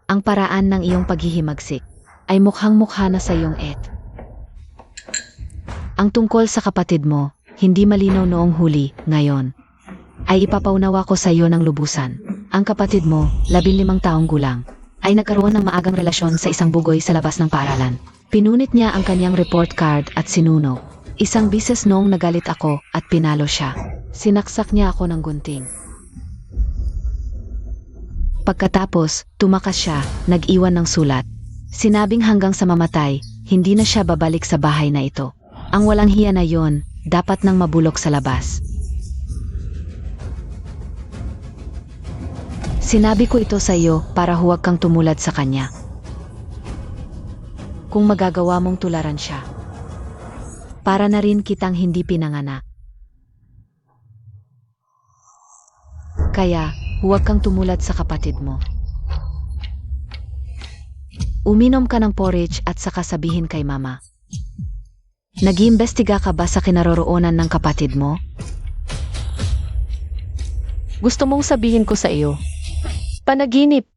Ang paraan ng iyong paghihimagsik ay mukhang-mukha na sa iyong et. Ang tungkol sa kapatid mo, hindi malinaw noong huli, ngayon, ay ipapaunawa ko sa iyo ng lubusan. Ang kapatid mo, 15 taong gulang, ay nagkaroon ng maagang relasyon sa isang bugoy sa labas ng paaralan. Pinunit niya ang kanyang report card at sinunog. Isang bises noong nagalit ako at pinalo siya. Sinaksak niya ako ng gunting. Pagkatapos, tumakas siya, nag-iwan ng sulat. Sinabing hanggang sa mamatay, hindi na siya babalik sa bahay na ito. Ang walang hiya na yon, dapat nang mabulok sa labas. Sinabi ko ito sa iyo para huwag kang tumulad sa kanya. Kung magagawa mong tularan siya, para na rin kitang hindi pinanganak. Kaya, huwag kang tumulad sa kapatid mo. Uminom ka ng porridge at saka sabihin kay mama. Nag-iimbestiga ka ba sa kinaroroonan ng kapatid mo? Gusto mong sabihin ko sa iyo? Panaginip.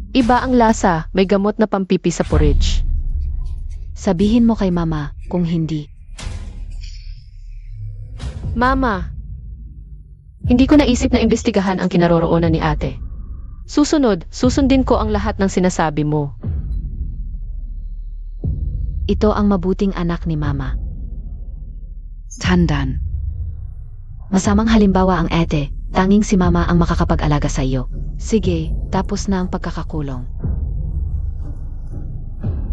Iba ang lasa, may gamot na pampipi sa porridge. Sabihin mo kay mama kung hindi. Mama, hindi ko naisip na imbestigahan ang kinaroroonan ni ate. Susunod, susundin ko ang lahat ng sinasabi mo. Ito ang mabuting anak ni mama. Tandaan. Masamang halimbawa ang ate, tanging si mama ang makakapag-alaga sa iyo. Sige, tapos na ang pagkakakulong.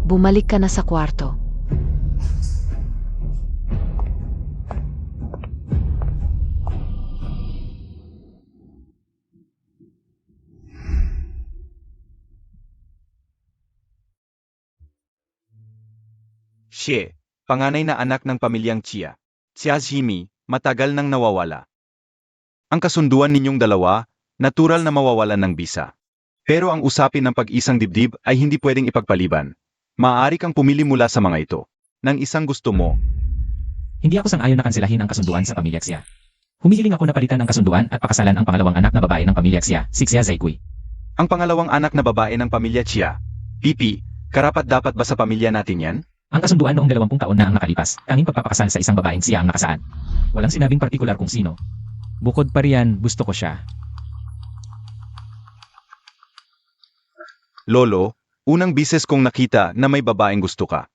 Bumalik ka na sa kwarto. Xie, panganay na anak ng pamilyang Chia. Si Azhimi, matagal nang nawawala. Ang kasunduan ninyong dalawa, natural na mawawalan ng bisa. Pero ang usapin ng pag-isang dibdib ay hindi pwedeng ipagpaliban. Maaari kang pumili mula sa mga ito. Nang isang gusto mo, Hindi ako sang-ayon na kansilahin ang kasunduan sa pamilya Xia. Humihiling ako na palitan ang kasunduan at pakasalan ang pangalawang anak na babae ng pamilya Xia, si Xia Zaikui. ang pangalawang anak na babae ng pamilya Chia. Pipi, karapat-dapat ba sa pamilya natin yan? Ang kasunduan noong 20 taon na ang nakalipas, tanging pagpapakasal sa isang babaeng siya ang nakasaad. Walang sinabing partikular kung sino. Bukod pa riyan, gusto ko siya. Lolo, unang bises kong nakita na may babaeng gusto ka.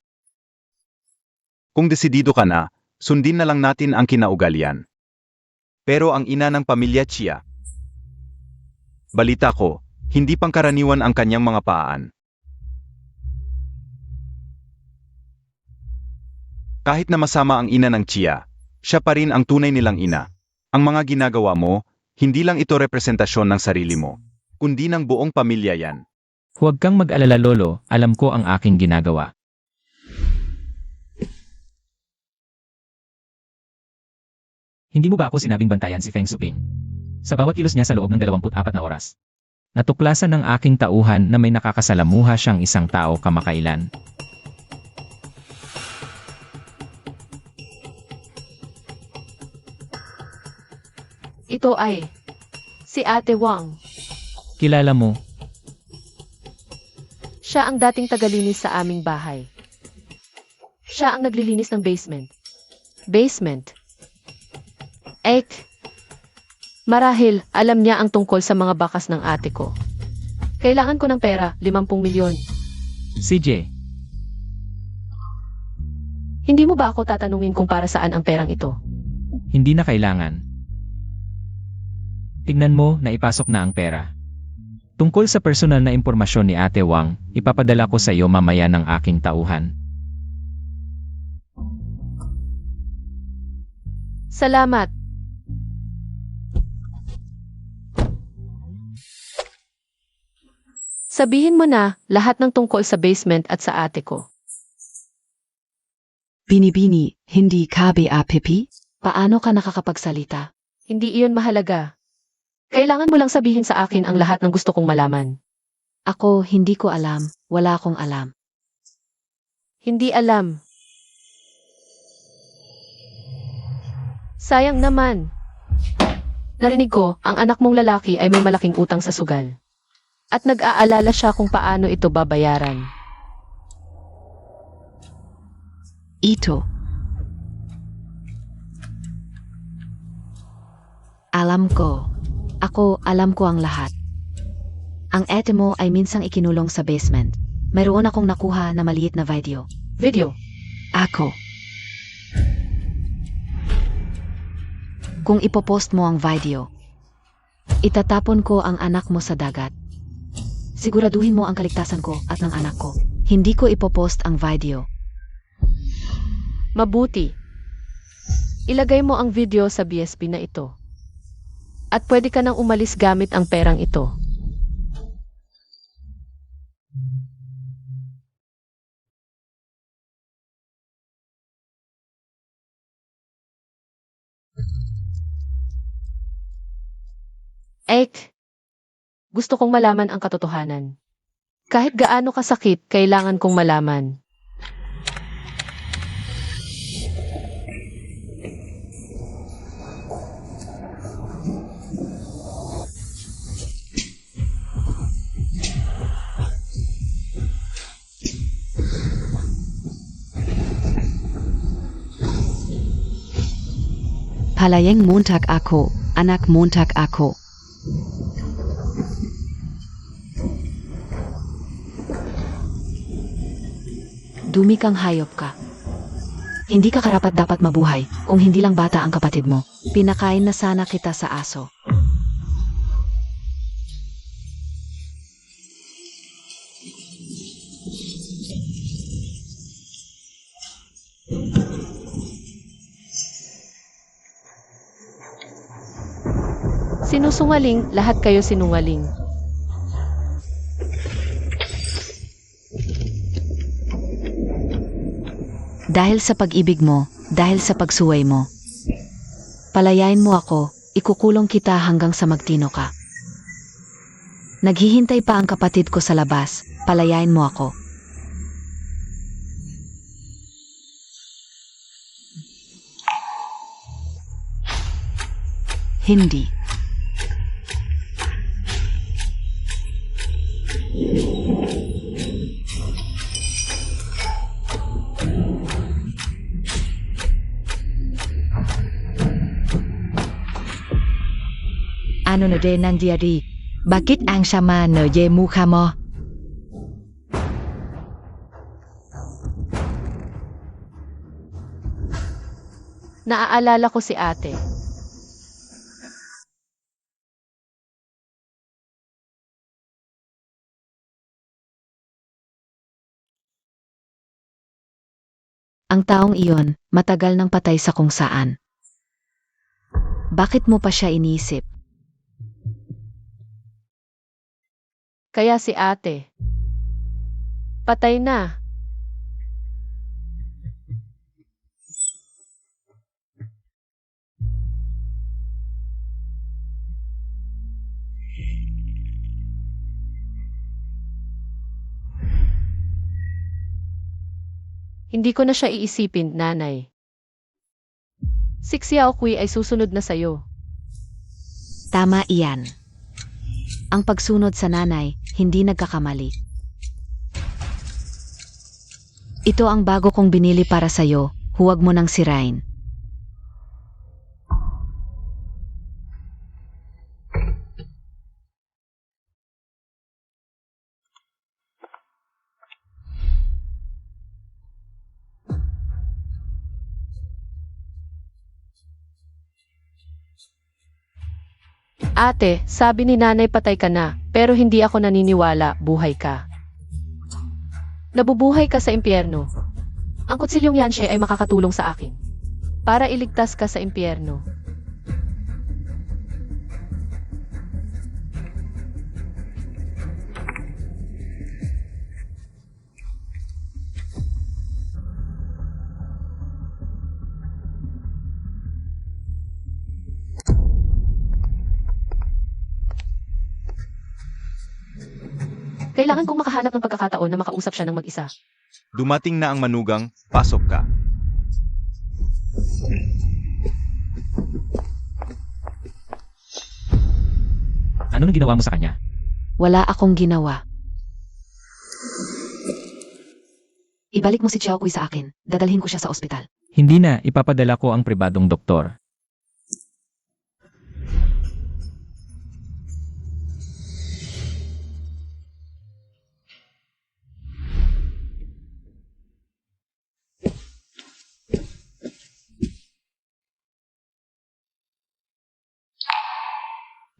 Kung desidido ka na, sundin na lang natin ang kinaugalian. Pero ang ina ng pamilya Chia, balita ko, hindi pangkaraniwan ang kanyang mga paan. Kahit na masama ang ina ng Chia, siya pa rin ang tunay nilang ina. Ang mga ginagawa mo, hindi lang ito representasyon ng sarili mo, kundi ng buong pamilya yan. Huwag kang mag-alala lolo, alam ko ang aking ginagawa. Hindi mo ba ako sinabing bantayan si Feng Suping? Sa bawat kilos niya sa loob ng 24 na oras. Natuklasan ng aking tauhan na may nakakasalamuha siyang isang tao kamakailan. Ito ay si Ate Wang. Kilala mo, Siya ang dating tagalinis sa aming bahay. Siya ang naglilinis ng basement. Basement. Ek. Marahil, alam niya ang tungkol sa mga bakas ng ate ko. Kailangan ko ng pera, 50 milyon. CJ, Hindi mo ba ako tatanungin kung para saan ang perang ito? hindi na kailangan. Tignan mo na ipasok na ang pera. Tungkol sa personal na impormasyon ni Ate Wang, ipapadala ko sa iyo mamaya ng aking tauhan. Salamat. Sabihin mo na lahat ng tungkol sa basement at sa ate ko. Binibini, hindi ka ba Pipi? Paano ka nakakapagsalita? Hindi iyon mahalaga. Kailangan mo lang sabihin sa akin ang lahat ng gusto kong malaman. Ako, hindi ko alam. Wala akong alam. Hindi alam. Sayang naman. Narinig ko, ang anak mong lalaki ay may malaking utang sa sugal. At nag-aalala siya kung paano ito babayaran. Ito. Alam ko. Ako, alam ko ang lahat. Ang ate mo ay minsang ikinulong sa basement. Mayroon akong nakuha na maliit na video. Video. Ako. Kung ipopost mo ang video, Itatapon ko ang anak mo sa dagat. Siguraduhin mo ang kaligtasan ko at ng anak ko. Hindi ko ipopost ang video. Mabuti. Ilagay mo ang video sa BSP na ito. At pwede ka nang umalis gamit ang perang ito. Ek, gusto kong malaman ang katotohanan. Kahit gaano kasakit, kailangan kong malaman. Palayeng Montag ako, anak Montag ako. Dumi kang hayop ka. Hindi ka karapat dapat mabuhay kung hindi lang bata ang kapatid mo. Pinakain na sana kita sa aso. Sinusungaling, lahat kayo sinungaling. Dahil sa pag-ibig mo, dahil sa pagsuway mo. Palayain mo ako, ikukulong kita hanggang sa magtino ka. Naghihintay pa ang kapatid ko sa labas, palayain mo ako. Hindi. Ano na din nandiari? Bakit ang sama na ye mukha mo? Naaalala ko si ate. Ang taong iyon, matagal nang patay sa kung saan. Bakit mo pa siya inisip? Kaya si ate. Patay na. Hindi ko na siya iisipin, nanay. Si Xiaokui ay susunod na sayo. Tama iyan. Ang pagsunod sa nanay, hindi nagkakamali. Ito ang bago kong binili para sa'yo, huwag mo nang sirain. Ate, sabi ni nanay patay ka na, pero hindi ako naniniwala, buhay ka. Nabubuhay ka sa impyerno. Ang kutsilyong Yanshe ay makakatulong sa akin. Para iligtas ka sa impyerno. Kailangan kong makahanap ng pagkakataon na makausap siya ng mag-isa. Dumating na ang manugang, pasok ka. Ano nang ginawa mo sa kanya? Wala akong ginawa. Ibalik mo si Xiaokui sa akin. Dadalhin ko siya sa ospital. Hindi na, ipapadala ko ang pribadong doktor.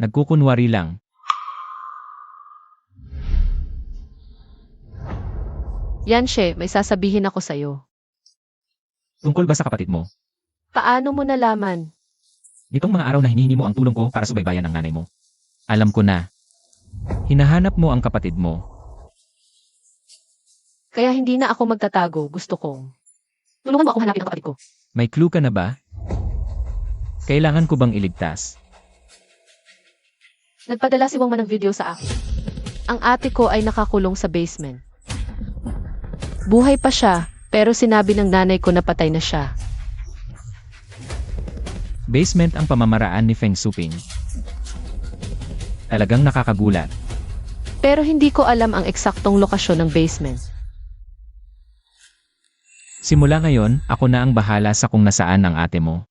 Nagkukunwari lang. Yanshe, may sasabihin ako sa'yo. Tungkol ba sa kapatid mo? Paano mo nalaman? Nitong mga araw na hinihingi mo ang tulong ko para subaybayan ang nanay mo. Alam ko na. Hinahanap mo ang kapatid mo. Kaya hindi na ako magtatago, gusto kong. Tulungan mo akong hanapin ang kapatid ko. May clue ka na ba? Kailangan ko bang iligtas? Nagpadala si Wang Man ng video sa akin. Ang ate ko ay nakakulong sa basement. Buhay pa siya, pero sinabi ng nanay ko na patay na siya. Basement ang pamamaraan ni Feng Suping. Talagang nakakagulat. Pero hindi ko alam ang eksaktong lokasyon ng basement. Simula ngayon, ako na ang bahala sa kung nasaan ang ate mo.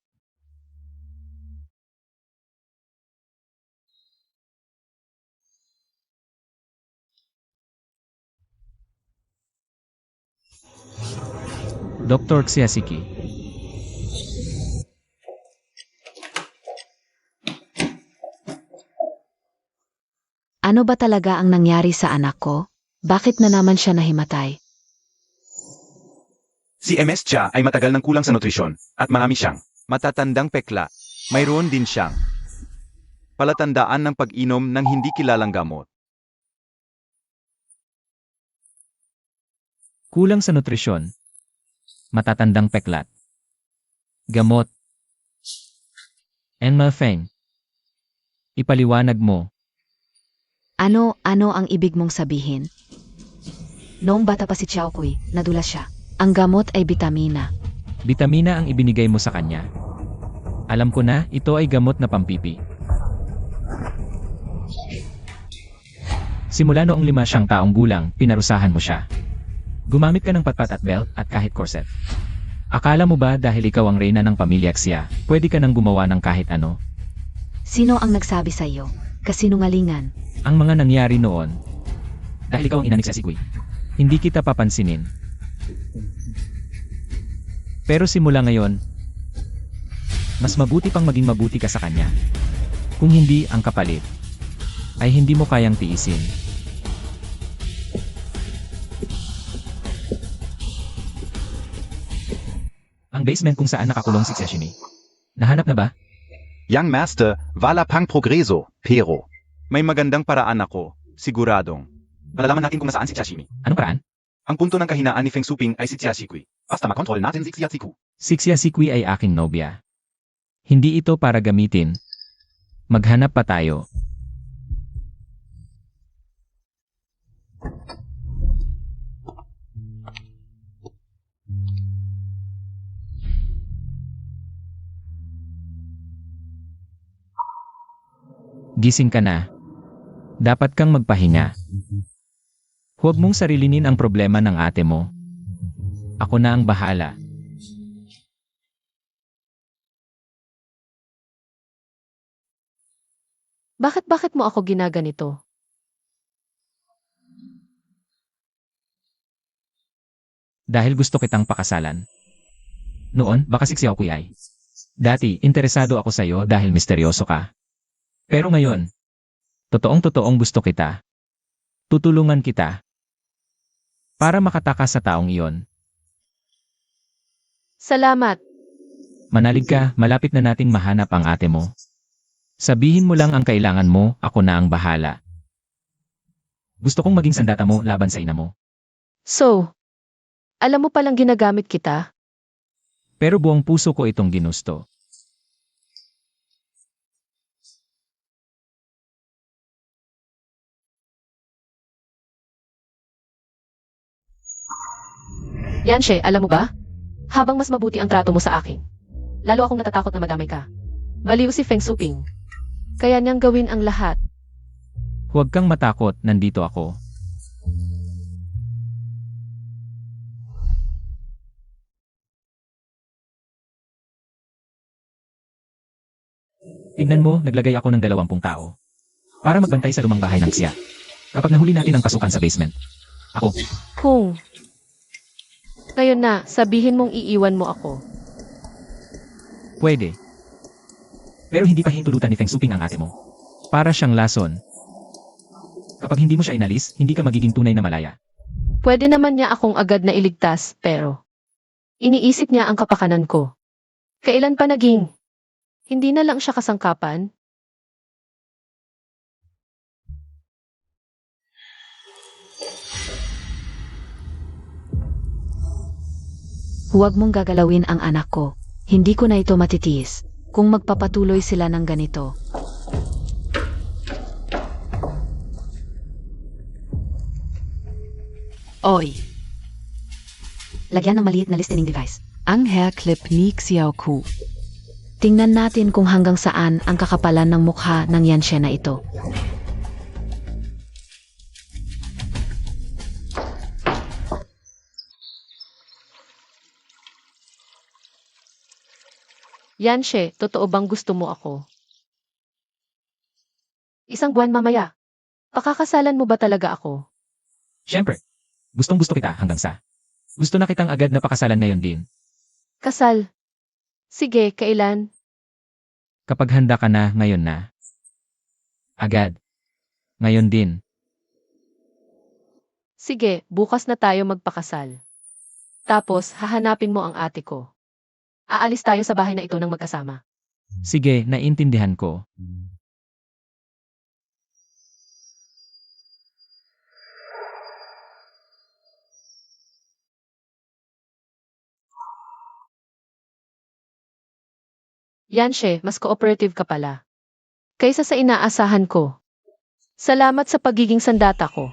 Dr. Xiasiki. Ano ba talaga ang nangyari sa anak ko? Bakit na naman siya nahimatay? Si MS Cha ay matagal ng kulang sa nutrisyon at marami siyang matatandang pekla. Mayroon din siyang palatandaan ng pag-inom ng hindi kilalang gamot. Kulang sa nutrisyon. Matatandang peklat. Gamot. Enma Feng. Ipaliwanag mo. Ano ang ibig mong sabihin? Noong bata pa si Xiao Kui, nadulas siya. Ang gamot ay bitamina. Bitamina ang ibinigay mo sa kanya. Alam ko na, ito ay gamot na pampipi. Simula noong 5 siyang taong gulang, pinarusahan mo siya. Gumamit ka ng patpat at belt at kahit corset. Akala mo ba dahil ikaw ang reyna ng pamilya Xia, pwede ka nang gumawa ng kahit ano? Sino ang nagsabi sa iyo? Kasinungalingan. Ang mga nangyari noon. Dahil ikaw ang ina ni Xia Sigui. Hindi kita papansinin. Pero simula ngayon, mas mabuti pang maging mabuti ka sa kanya. Kung hindi ang kapalit, ay hindi mo kayang tiisin. Ang basement kung saan nakakulong si Xiaoximi. Nahanap na ba? Young Master, wala pang progreso, pero. May magandang paraan ako, siguradong. Malalaman natin kung nasaan si Xiaoximi. Anong paraan? Ang punto ng kahinaan ni Feng Suping ay si Xia Xikui. Basta makontrol natin si Xia Xiku. Si Xia Sigui ay aking nobya. Hindi ito para gamitin. Maghanap pa tayo. Gising ka na. Dapat kang magpahinga. Huwag mong sarilinin ang problema ng ate mo. Ako na ang bahala. Bakit mo ako ginaganito? Dahil gusto kitang pakasalan. Noon, baka si Xiao Kui ay. Dati, interesado ako sa'yo dahil misteryoso ka. Pero ngayon, totoong gusto kita. Tutulungan kita. Para makatakas sa taong iyon. Salamat. Manalig ka, malapit na nating mahanap ang ate mo. Sabihin mo lang ang kailangan mo, ako na ang bahala. Gusto kong maging sandata mo laban sa ina mo. So, alam mo palang ginagamit kita? Pero buong puso ko itong ginusto. Yanshe, alam mo ba? Habang mas mabuti ang trato mo sa akin, lalo akong natatakot na madamay ka. Baliw si Feng Suping. Kaya niyang gawin ang lahat. Huwag kang matakot, nandito ako. Tignan mo, naglagay ako ng 20 tao. Para magbantay sa lumang bahay ng Xia. Kapag nahuli natin ang pasukan sa basement. Ako, Kung ngayon na, sabihin mong iiwan mo ako. pwede. Pero hindi pa hintulutan ni Feng Suping ang ate mo. Para siyang lason. Kapag hindi mo siya inalis, hindi ka magiging tunay na malaya. Pwede naman niya akong agad na iligtas, pero iniisip niya ang kapakanan ko. Kailan pa naging? Hindi na lang siya kasangkapan? Huwag mong gagalawin ang anak ko. Hindi ko na ito matitiis. Kung magpapatuloy sila ng ganito. Oy. Lagyan ng maliit na listening device. Ang hair clip ni Xiaoku. Tingnan natin kung hanggang saan ang kakapalan ng mukha ng Yanshe na ito. Yanshe, totoo bang gusto mo ako? Isang buwan mamaya. Pakakasalan mo ba talaga ako? Siyempre, gustong-gusto kita hanggang sa. Gusto na kitang agad na pakasalan ngayon din. Kasal. Sige, kailan? Kapag handa ka na, ngayon na. Agad. Ngayon din. Sige, bukas na tayo magpakasal. Tapos, hahanapin mo ang ate ko. Aalis tayo sa bahay na ito ng magkasama. Sige, naintindihan ko. Yanshe, mas cooperative ka pala. Kaysa sa inaasahan ko. Salamat sa pagiging sandata ko.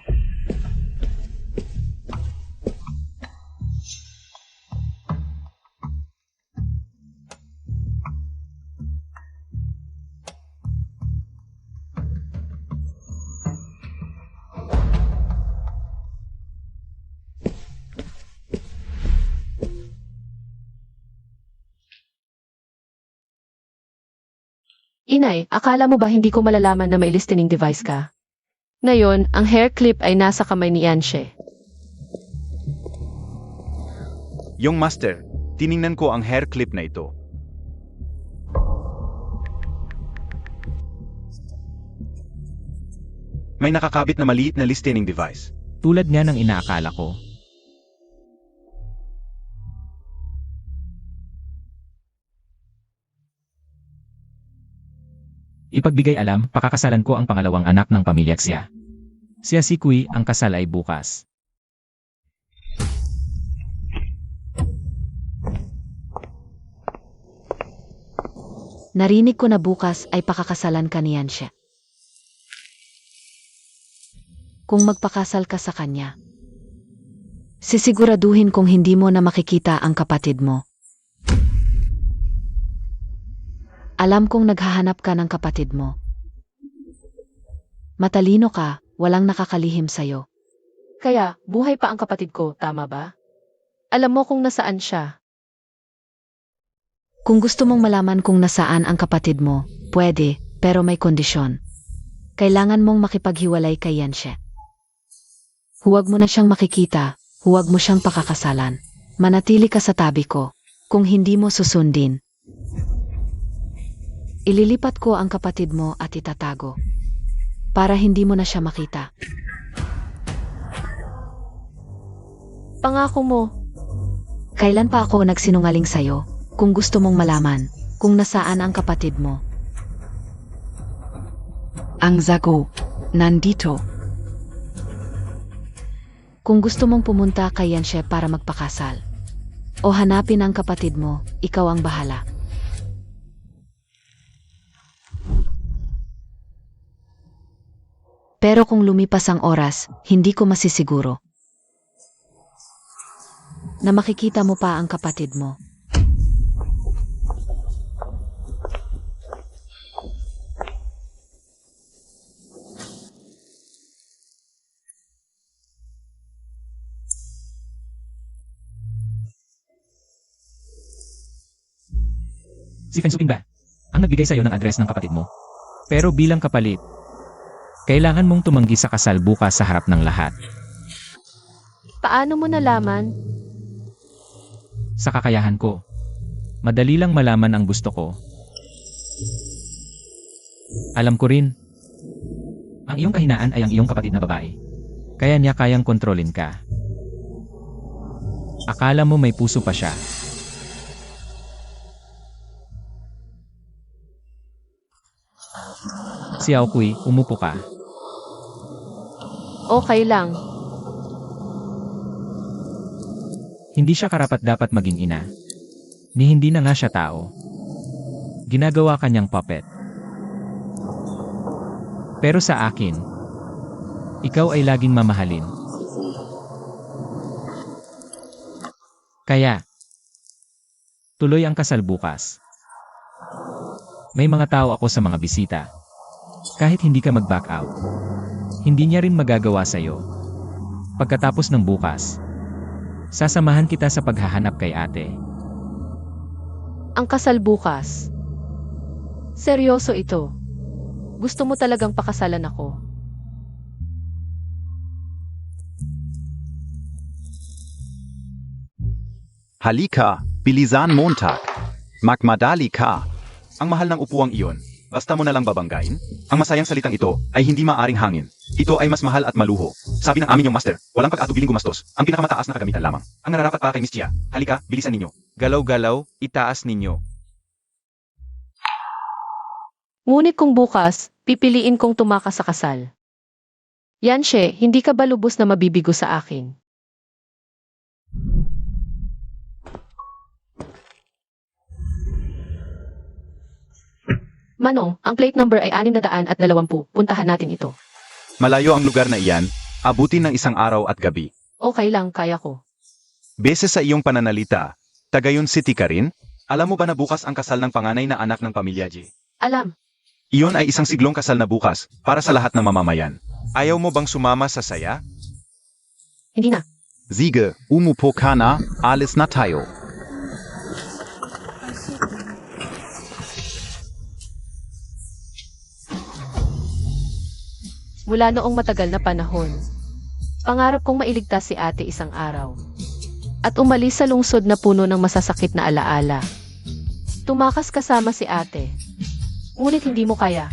Inay, akala mo ba hindi ko malalaman na may listening device ka? Ngayon, ang hair clip ay nasa kamay ni Yanshe. Yung master, tiningnan ko ang hair clip na ito. May nakakabit na maliit na listening device. Tulad nga ng inaakala ko. Ipagbigay alam, pakakasalan ko ang pangalawang anak ng pamilya Xia. Siya si Kui, ang kasal ay bukas. Narinig ko na bukas ay pakakasalan ka ni Yanshe. Kung magpakasal ka sa kanya, sisiguraduhin kong hindi mo na makikita ang kapatid mo. Alam kong naghahanap ka ng kapatid mo. Matalino ka, walang nakakalihim sa'yo. Kaya, buhay pa ang kapatid ko, tama ba? Alam mo kung nasaan siya. Kung gusto mong malaman kung nasaan ang kapatid mo, pwede, pero may kondisyon. Kailangan mong makipaghiwalay kay Yanshe. Huwag mo na siyang makikita, huwag mo siyang pakakasalan. Manatili ka sa tabi ko. Kung hindi mo susundin, ililipat ko ang kapatid mo at itatago. Para hindi mo na siya makita. Pangako mo. Kailan pa ako nagsinungaling sa'yo? Kung gusto mong malaman kung nasaan ang kapatid mo. Ang zago. Nandito. Kung gusto mong pumunta kay Yanshe para magpakasal. O hanapin ang kapatid mo, ikaw ang bahala. Pero kung lumipas ang oras, hindi ko masisiguro na makikita mo pa ang kapatid mo. Si Fensuping ba? Ang nagbigay sa'yo ng address ng kapatid mo. Pero bilang kapalit, kailangan mong tumanggi sa kasal bukas sa harap ng lahat. Paano mo nalaman? Sa kakayahan ko. Madali lang malaman ang gusto ko. Alam ko rin, Ang iyong kahinaan ay ang iyong kapatid na babae. Kaya niya kayang kontrolin ka. Akala mo may puso pa siya. Xiaokui, umupo ka. Okay lang. Hindi siya karapat-dapat maging ina. Ni hindi na nga siya tao. Ginagawa kanyang puppet. Pero sa akin, ikaw ay laging mamahalin. Kaya, tuloy ang kasal bukas. May mga tao ako sa mga bisita. Kahit hindi ka mag-back out, hindi niya rin magagawa sa'yo. Pagkatapos ng bukas, sasamahan kita sa paghahanap kay ate. Ang kasal bukas. Seryoso ito. Gusto mo talagang pakasalan ako. Halika, bilisan Montag. Magmadali ka. Ang mahal ng upuang iyon, basta mo na lang babanggain. Ang masayang salitang ito ay hindi maaring hangin. Ito ay mas mahal at maluho. Sabi ng amin yung master, walang pag-atubiling gumastos. Ang pinakamataas na kagamitan lamang. Ang nararapat para kay Miss Chia. Halika, bilisan ninyo. Galaw-galaw, itaas ninyo. Ngunit kung bukas, pipiliin kong tumakas sa kasal. Yanshe, hindi ka ba lubos na mabibigo sa akin? Manong, ang plate number ay 620. Puntahan natin ito. Malayo ang lugar na iyan, abutin ng isang araw at gabi. Okay lang, kaya ko. Base sa iyong pananalita, Tagayon City ka rin? Alam mo ba na bukas ang kasal ng panganay na anak ng pamilya G? Alam, Iyon ay isang siglong kasal na bukas, para sa lahat ng mamamayan. Ayaw mo bang sumama sa saya? hindi na. Sige, umupo ka na, alis na tayo. Mula noong matagal na panahon, pangarap kong mailigtas si ate isang araw. At umalis sa lungsod na puno ng masasakit na alaala. Tumakas kasama si ate. Ngunit hindi mo kaya.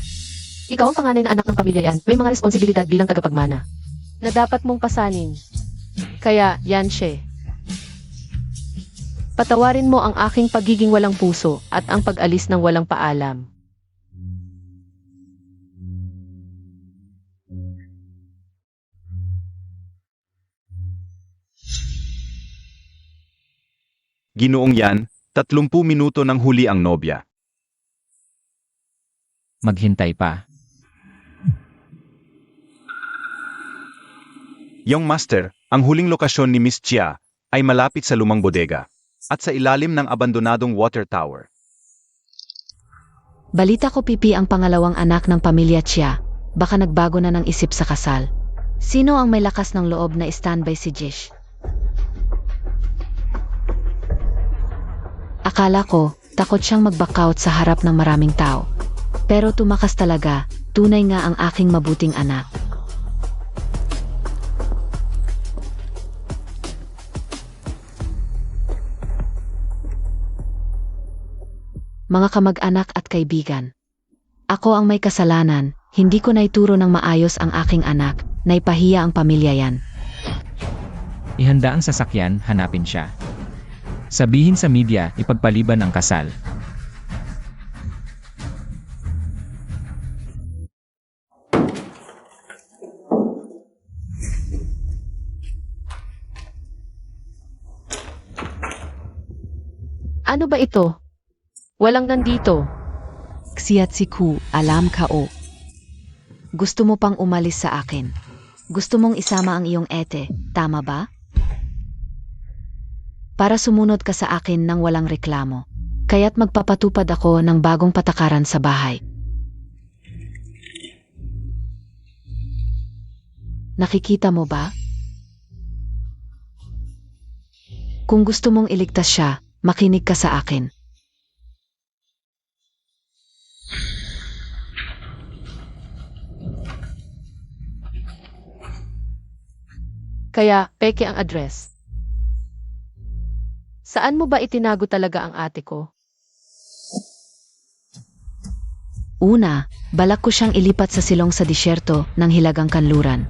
Ikaw ang panganay na anak ng pamilya yan. May mga responsibilidad bilang tagapagmana na dapat mong pasanin. Kaya, Yanshe, patawarin mo ang aking pagiging walang puso at ang pag-alis ng walang paalam. Ginoong yan, 30 minuto nang huli ang nobya. Maghintay pa. Yung master, ang huling lokasyon ni Miss Chia ay malapit sa lumang bodega at sa ilalim ng abandonadong water tower. Balita ko Pipi ang pangalawang anak ng pamilya Chia. Baka nagbago na ng isip sa kasal. Sino ang may lakas ng loob na standby si Jish? Akala ko, takot siyang mag-back out sa harap ng maraming tao. Pero tumakas talaga, tunay nga ang aking mabuting anak. Mga kamag-anak at kaibigan. Ako ang may kasalanan, hindi ko naituro ng maayos ang aking anak, naipahiya ang pamilya yan. Ihanda ang sasakyan, hanapin siya. Sabihin sa media, ipagpaliban ang kasal. Ano ba ito? Walang nandito. Xiatsiku, alam ka o. Gusto mo pang umalis sa akin. Gusto mong isama ang iyong ete, tama ba? Para sumunod ka sa akin ng walang reklamo. Kaya't magpapatupad ako ng bagong patakaran sa bahay. Nakikita mo ba? Kung gusto mong iligtas siya, makinig ka sa akin. Kaya, peke ang address. Saan mo ba itinago talaga ang ate ko? Una, balak ko siyang ilipat sa silong sa disyerto ng Hilagang Kanluran.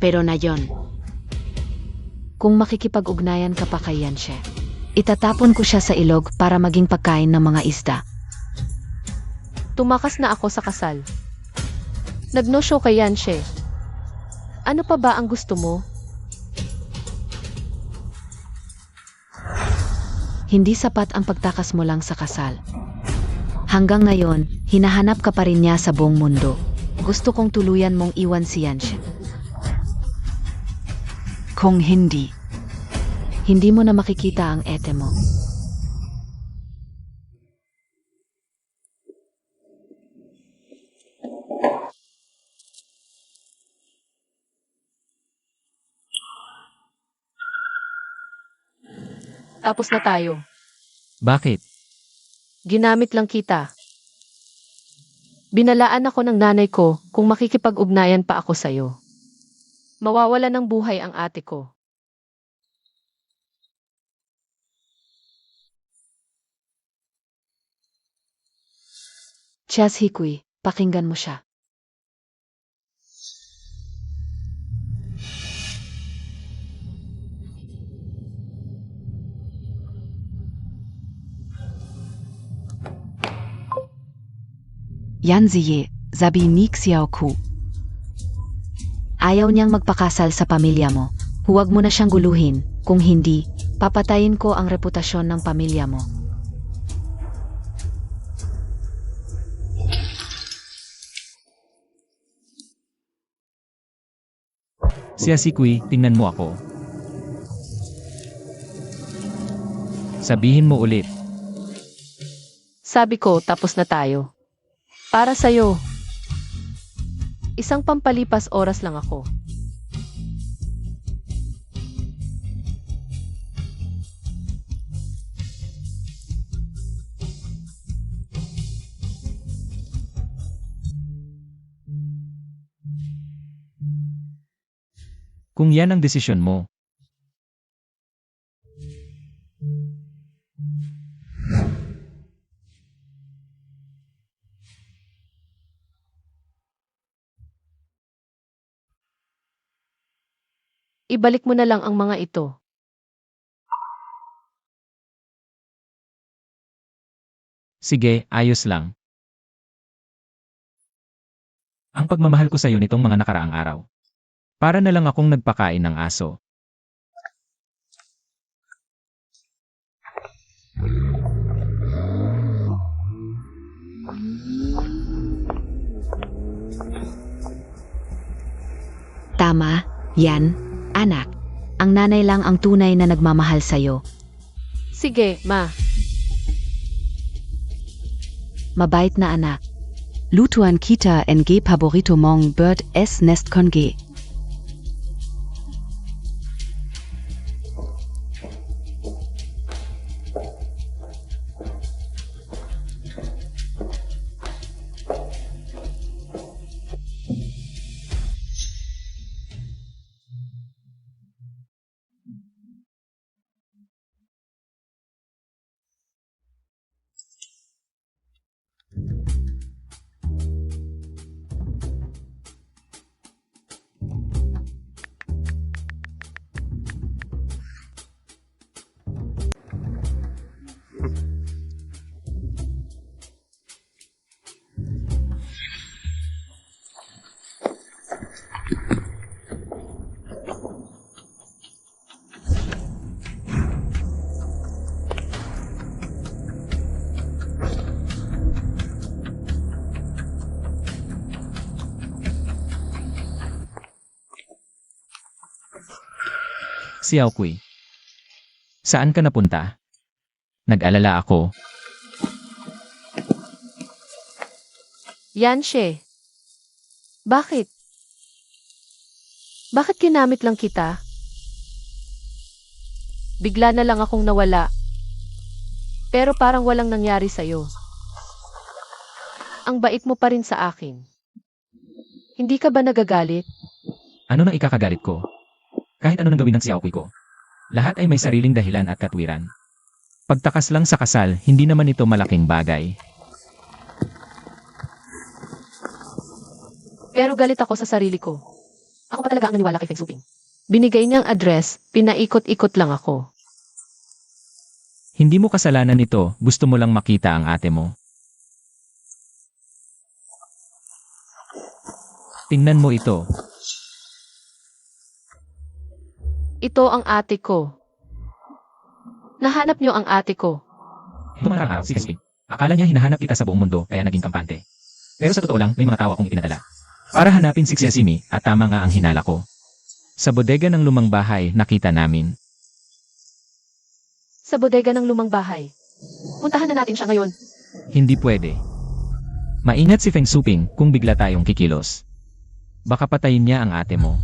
Pero na yon, kung makikipag-ugnayan ka pa kay Yanshe, itatapon ko siya sa ilog para maging pagkain ng mga isda. Tumakas na ako sa kasal. Nag-no-show kay Yanshe. Ano pa ba ang gusto mo? Hindi sapat ang pagtakas mo lang sa kasal. Hanggang ngayon, hinahanap ka pa rin niya sa buong mundo. Gusto kong tuluyan mong iwan si Yanshe. Kung hindi, hindi mo na makikita ang ete mo. Tapos na tayo. Bakit? Ginamit lang kita. Binalaan ako ng nanay ko kung makikipag-ugnayan pa ako sa'yo. Mawawala ng buhay ang ate ko. Chas Hikui, pakinggan mo siya. Yan Ziye, sabi ni Xiaoku. Ayaw niyang magpakasal sa pamilya mo. Huwag mo na siyang guluhin. Kung hindi, papatayin ko ang reputasyon ng pamilya mo. Si Asikui, tingnan mo ako. Sabihin mo ulit. Sabi ko, tapos na tayo. Para sa'yo. Isang pampalipas oras lang ako. Kung yan ang desisyon mo. Ibalik mo na lang ang mga ito. Sige, ayos lang. Ang pagmamahal ko sa'yo nitong mga nakaraang araw. Para na lang akong nagpakain ng aso. Tama, yan, anak. Ang nanay lang ang tunay na nagmamahal sa'yo. Sige, ma. Mabait na anak. Lutuan kita en ge paborito mong bird es nest con ge. Xiaokui. Saan ka napunta? Nag-alala ako. Yanshe. Bakit? Bakit ginamit lang kita? Bigla na lang akong nawala. Pero parang walang nangyari sa'yo. Ang bait mo pa rin sa akin. Hindi ka ba nagagalit? Ano nang ikakagalit ko? Kahit ano nang gawin ng Xiaokui ko. Lahat ay may sariling dahilan at katwiran. Pagtakas lang sa kasal, hindi naman ito malaking bagay. Pero galit ako sa sarili ko. Ako pa talaga ang naniwala kay Feng Suping. Binigay niyang address, pinaikot-ikot lang ako. Hindi mo kasalanan ito, gusto mo lang makita ang ate mo. Tingnan mo ito. Ito ang ate ko. Nahanap niyo ang ate ko. Ito mga araw, si Feng Suping. Akala niya hinahanap kita sa buong mundo, kaya naging kampante. Pero sa totoo lang, may mga tao akong ipinadala. Para hanapin si Xiaomi, at tama nga ang hinala ko. Sa bodega ng lumang bahay, nakita namin. Sa bodega ng lumang bahay. Puntahan na natin siya ngayon. Hindi pwede. Maingat si Feng Suping kung bigla tayong kikilos. Baka patayin niya ang ate mo.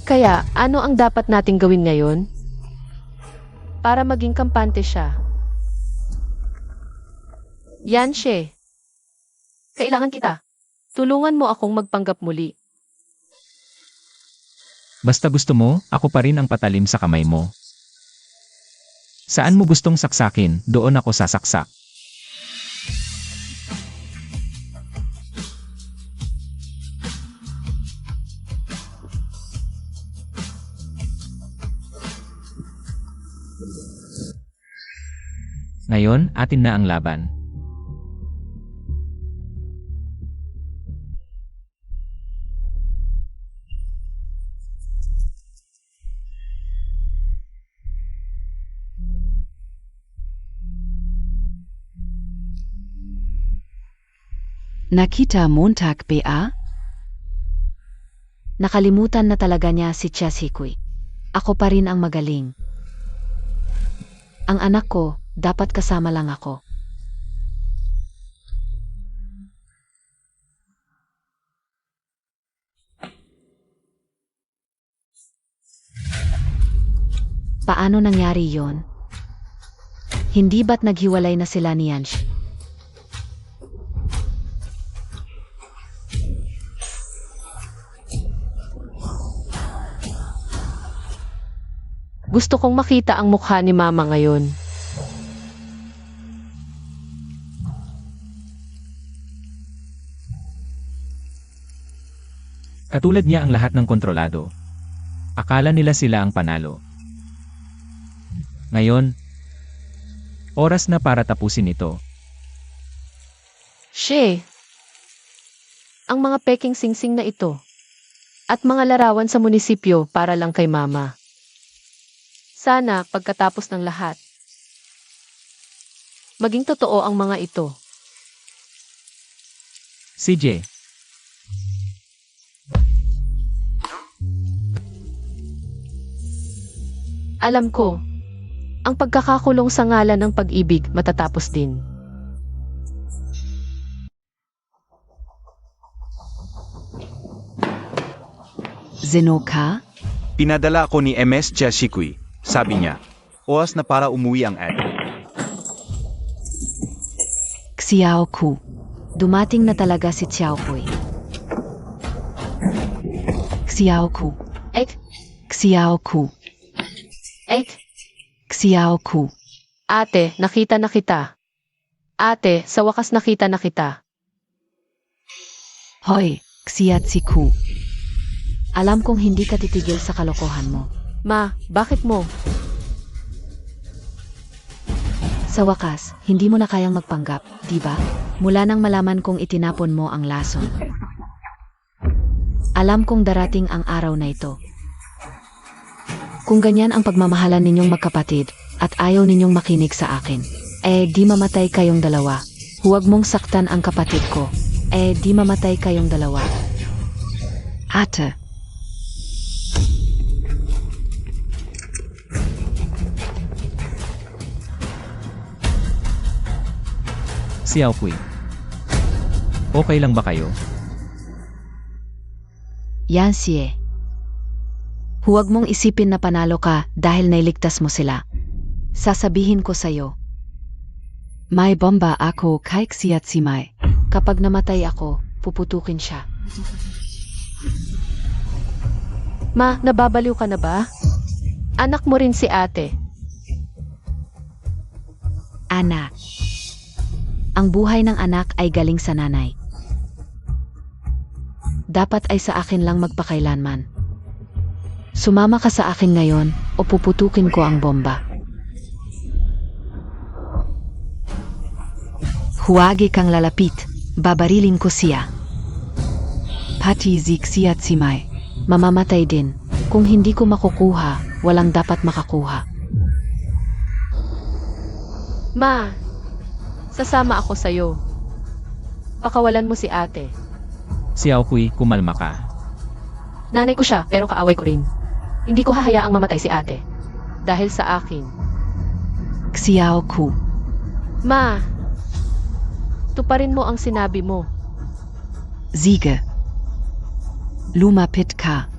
Kaya, ano ang dapat nating gawin ngayon? Para maging kampante siya. Yan siya. Kailangan kita. Tulungan mo akong magpanggap muli. Basta gusto mo, ako pa rin ang patalim sa kamay mo. Saan mo gustong saksakin, doon ako sasaksak. Ngayon, atin na ang laban. Nakita Montag BA? Nakalimutan na talaga niya si Chasikoy. Ako pa rin ang magaling. Ang anak ko, dapat kasama lang ako. Paano nangyari yon? Hindi ba't naghiwalay na sila ni Yansh? Gusto kong makita ang mukha ni Mama ngayon. Katulad niya ang lahat ng kontrolado. Akala nila sila ang panalo. Ngayon, oras na para tapusin ito. She, ang mga peking singsing na ito at mga larawan sa munisipyo para lang kay Mama. Sana pagkatapos ng lahat, maging totoo ang mga ito. CJ, Alam ko, ang pagkakakulong sa ngalan ng pag-ibig matatapos din. Zenoka? Pinadala ako ni MS Chashikui. Sabi niya, oras na para umuwi ang ate. Xiaoku. Dumating na talaga si Xiaokuy. Xiaoku. Ek, Xiaoku. ek, Xiaoku. ate, nakita na kita. Ate, sa wakas nakita na kita. Hoy, Xiaoku. Alam kong hindi ka titigil sa kalokohan mo. Ma, bakit mo? Sa wakas, hindi mo na kayang magpanggap, di ba? Mula nang malaman kong itinapon mo ang lason. Alam kong darating ang araw na ito. Kung ganyan ang pagmamahalan ninyong magkapatid, at ayaw ninyong makinig sa akin, di mamatay kayong dalawa. Huwag mong saktan ang kapatid ko, di mamatay kayong dalawa. Ate. Xiaoqui. Okay lang ba kayo? Yan siye. Huwag mong isipin na panalo ka dahil nailigtas mo sila. Sasabihin ko sa'yo. May bomba ako kay Xiaomi. Kapag namatay ako, puputukin siya. Ma, nababaliw ka na ba? Anak mo rin si ate. Anak. Ang buhay ng anak ay galing sa nanay. Dapat ay sa akin lang magpakailanman. Sumama ka sa akin ngayon o puputukin ko ang bomba. Huwag kang lalapit, babarilin ko siya. Pati Zixi at si Mai. Mamamatay din. Kung hindi ko makukuha, walang dapat makakuha. Ma, sasama ako sa'yo. Pakawalan mo si ate. Xiao Kui, kumalma ka. Nanay ko siya, pero kaaway ko rin. Hindi ko hahayaang mamatay si ate. Dahil sa akin. Xiao Ku. Ma, tuparin mo ang sinabi mo. Siege. Lumapit ka.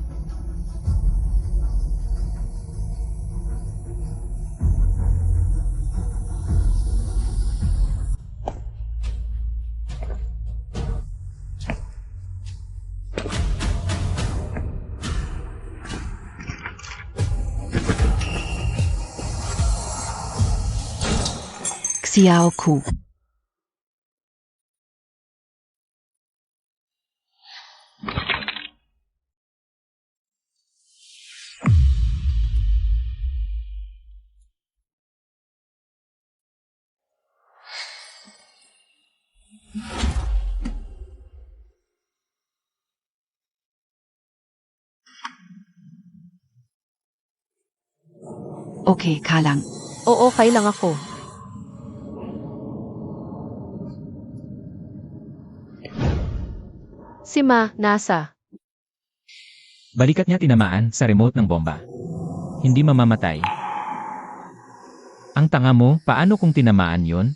Xiao Ku. Okay, kalang. Oo, kailang ako. Si Ma, nasa. Balikat niya tinamaan sa remote ng bomba. Hindi mamamatay. Ang tanga mo, paano kung tinamaan yon?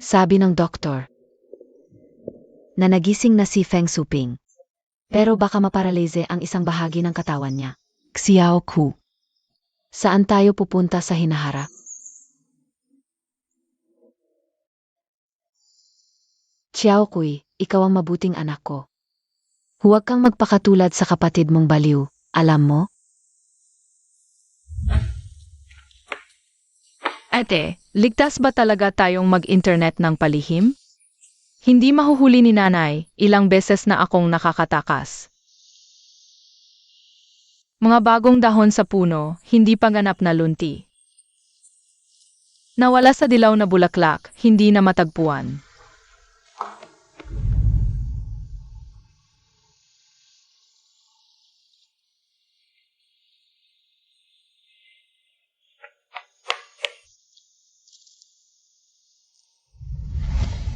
Sabi ng doktor na nagising na si Feng Suping. Pero baka maparalize ang isang bahagi ng katawan niya. Xiao Ku. Saan tayo pupunta sa hinaharap? Xiao Kui, ikaw ang mabuting anak ko. Huwag kang magpakatulad sa kapatid mong baliw, alam mo? Ate, ligtas ba talaga tayong mag-internet ng palihim? Hindi mahuhuli ni nanay, ilang beses na akong nakakatakas. Mga bagong dahon sa puno, hindi pa ganap na lunti. Nawala sa dilaw na bulaklak, hindi na matagpuan.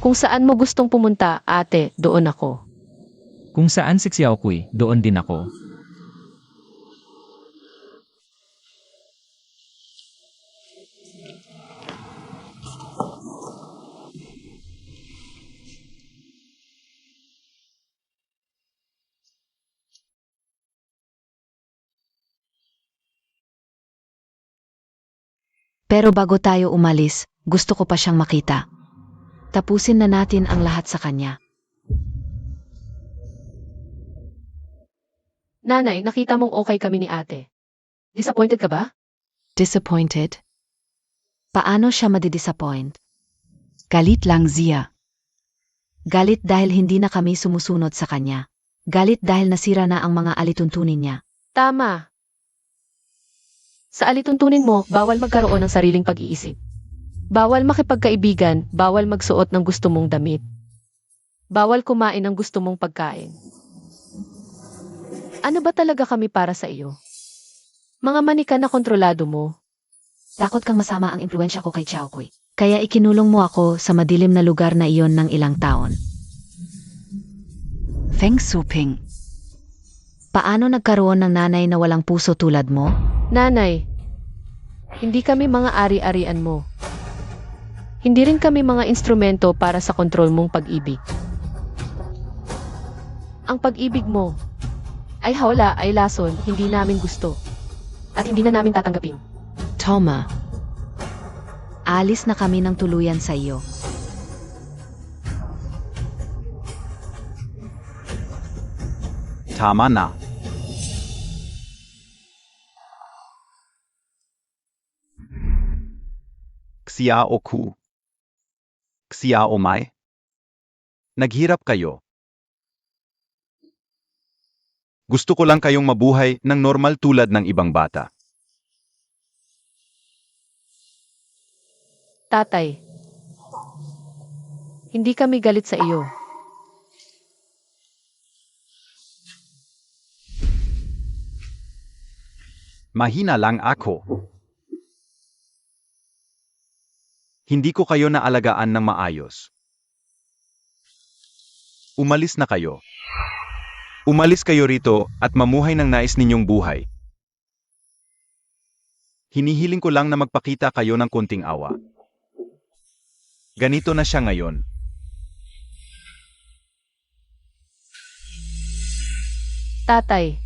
Kung saan mo gustong pumunta, ate, doon ako. Kung saan si Xiao Kui, doon din ako. Pero bago tayo umalis, gusto ko pa siyang makita. Tapusin na natin ang lahat sa kanya. Nanay, nakita mong okay kami ni ate. Disappointed ka ba? Disappointed? Paano siya madidisappoint? Galit lang siya. Galit dahil hindi na kami sumusunod sa kanya. Galit dahil nasira na ang mga alituntunin niya. Tama. Sa alituntunin mo, bawal magkaroon ng sariling pag-iisip. Bawal makipagkaibigan, bawal magsuot ng gusto mong damit. Bawal kumain ng gusto mong pagkain. Ano ba talaga kami para sa iyo? Mga manika na kontrolado mo. Takot kang masama ang impluensya ko kay Xiao Kui. Kaya ikinulong mo ako sa madilim na lugar na iyon ng ilang taon. Feng Suping. Paano nagkaroon ng nanay na walang puso tulad mo? Nanay, hindi kami mga ari-arian mo. Hindi rin kami mga instrumento para sa kontrol mong pag-ibig. Ang pag-ibig mo ay hawla, ay lason, hindi namin gusto. At hindi na namin tatanggapin. Toma. Alis na kami ng tuluyan sa iyo. Tama na. Xiao Ku. Xiao Mai. Naghirap kayo. Gusto ko lang kayong mabuhay ng normal tulad ng ibang bata. Tatay, hindi kami galit sa iyo. Mahina lang ako. Hindi ko kayo naalagaan ng maayos. Umalis na kayo. Umalis kayo rito at mamuhay ng nais ninyong buhay. Hinihiling ko lang na magpakita kayo ng konting awa. Ganito na siya ngayon. Tatay,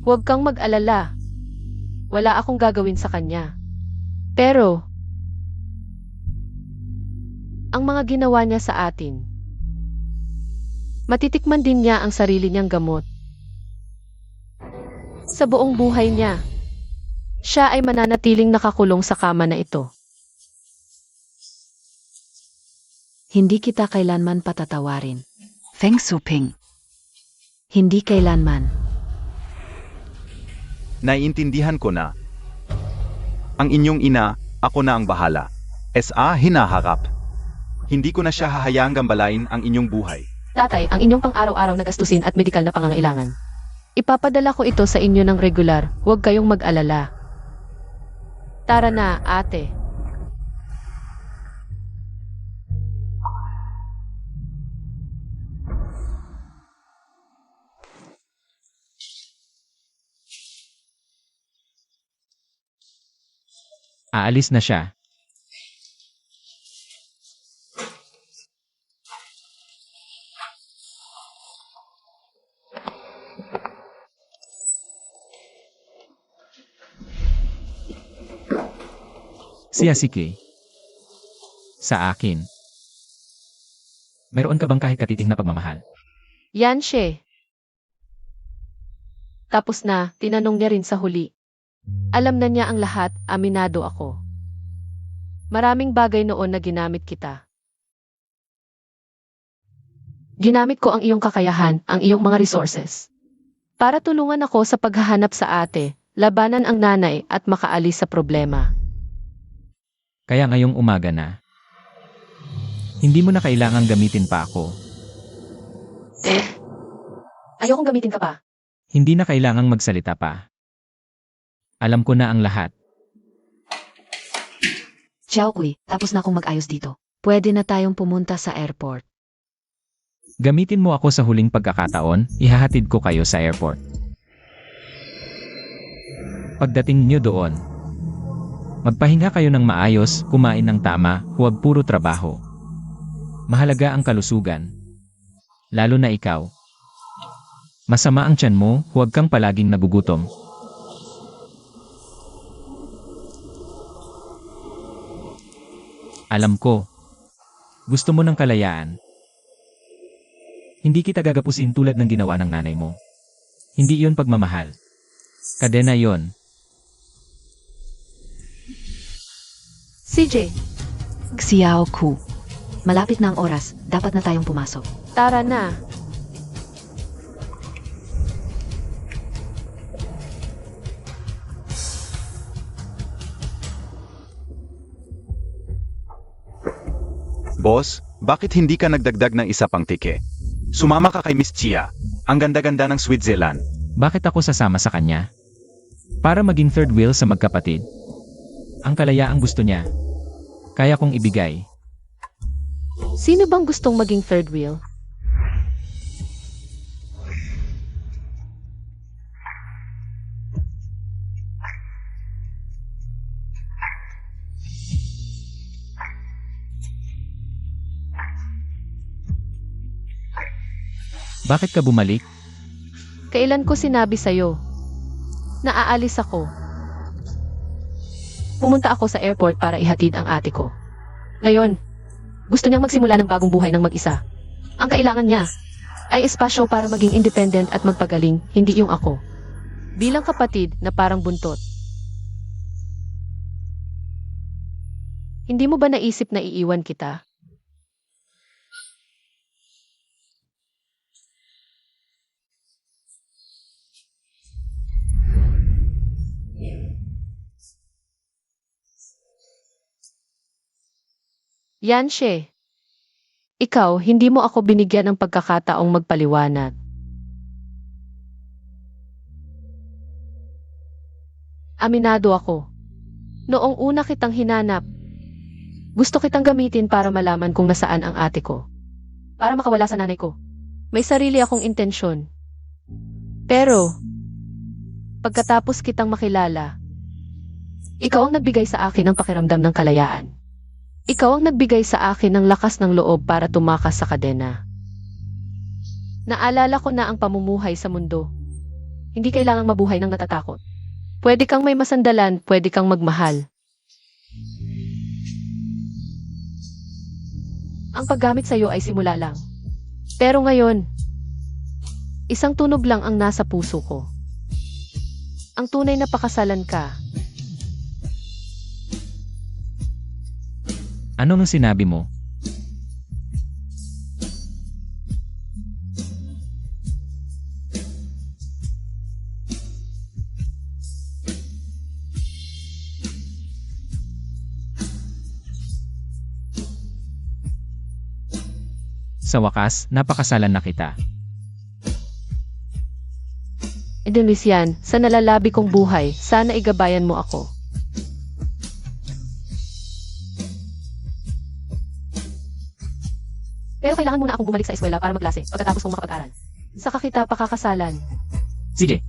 huwag kang mag-alala. Wala akong gagawin sa kanya. Pero, ang mga ginawa niya sa atin, matitikman din niya ang sarili niyang gamot. Sa buong buhay niya, siya ay mananatiling nakakulong sa kama na ito. Hindi kita kailanman patatawarin. Feng Suping. Hindi kailanman. Naiintindihan ko na. Ang inyong ina, ako na ang bahala. Hinaharap. Hindi ko na siya hahayaang gambalain ang inyong buhay. Tatay, ang inyong pang-araw-araw na gastusin at medikal na pangangailangan. Ipapadala ko ito sa inyo ng regular, huwag kayong mag-alala. Tara na, ate. Aalis na siya. Siya si Kay. Sa akin. Mayroon ka bang kahit katiting na pagmamahal? Yan siya. Tapos na, tinanong niya rin sa huli. Alam na niya ang lahat, aminado ako. Maraming bagay noon na ginamit kita. Ginamit ko ang iyong kakayahan, ang iyong mga resources. Para tulungan ako sa paghahanap sa ate, labanan ang nanay at makaalis sa problema. Kaya ngayong umaga na. Hindi mo na kailangang gamitin pa ako. Ayokong gamitin ka pa. Hindi na kailangang magsalita pa. Alam ko na ang lahat. Xiao Kui, tapos na akong mag-ayos dito. Pwede na tayong pumunta sa airport. Gamitin mo ako sa huling pagkakataon, ihahatid ko kayo sa airport. Pagdating niyo doon, magpahinga kayo ng maayos, kumain ng tama, huwag puro trabaho. Mahalaga ang kalusugan. Lalo na ikaw. Masama ang tiyan mo, huwag kang palaging nagugutom. Alam ko. Gusto mo ng kalayaan. Hindi kita gagapusin tulad ng ginawa ng nanay mo. Hindi iyon pagmamahal. Kadena yon. CJ, Xiao Ku. Malapit na ang oras, dapat na tayong pumasok. tara na. Boss, bakit hindi ka nagdagdag ng isa pang tike? Sumama ka kay Miss Chia. Ang ganda-ganda ng Switzerland. Bakit ako sasama sa kanya? Para maging third wheel sa magkapatid. Ang kalayaang gusto niya. Kaya kong ibigay. Sino bang gustong maging third wheel? Bakit ka bumalik? Kailan ko sinabi sa'yo? Naaalis ako. Pumunta ako sa airport para ihatid ang ate ko. Ngayon, gusto niyang magsimula ng bagong buhay ng mag-isa. Ang kailangan niya ay espasyo para maging independent at magpagaling, hindi yung ako. Bilang kapatid na parang buntot. Hindi mo ba naisip na iiwan kita? Yanshe, ikaw, hindi mo ako binigyan ng pagkakataong magpaliwanag. Aminado ako. Noong una kitang hinanap, gusto kitang gamitin para malaman kung nasaan ang ate ko. Para makawala sa nanay ko. May sarili akong intensyon. Pero, pagkatapos kitang makilala, ikaw ang nagbigay sa akin ng pakiramdam ng kalayaan. Ikaw ang nagbigay sa akin ng lakas ng loob para tumakas sa kadena. Naalala ko na ang pamumuhay sa mundo. Hindi kailangang mabuhay ng natatakot. Pwede kang may masandalan, pwede kang magmahal. Ang paggamit sa'yo ay simula lang. Pero ngayon, isang tunog lang ang nasa puso ko. Ang tunay na pakasalan ka. Ano nang sinabi mo? Sa wakas, napakasalan na kita. Lucian, sa nalalabi kong buhay, sana igabayan mo ako. Pero kailangan muna akong bumalik sa eskwela para magklase pagkatapos kong makapag-aral. Saka kita pakakasalan. Sige,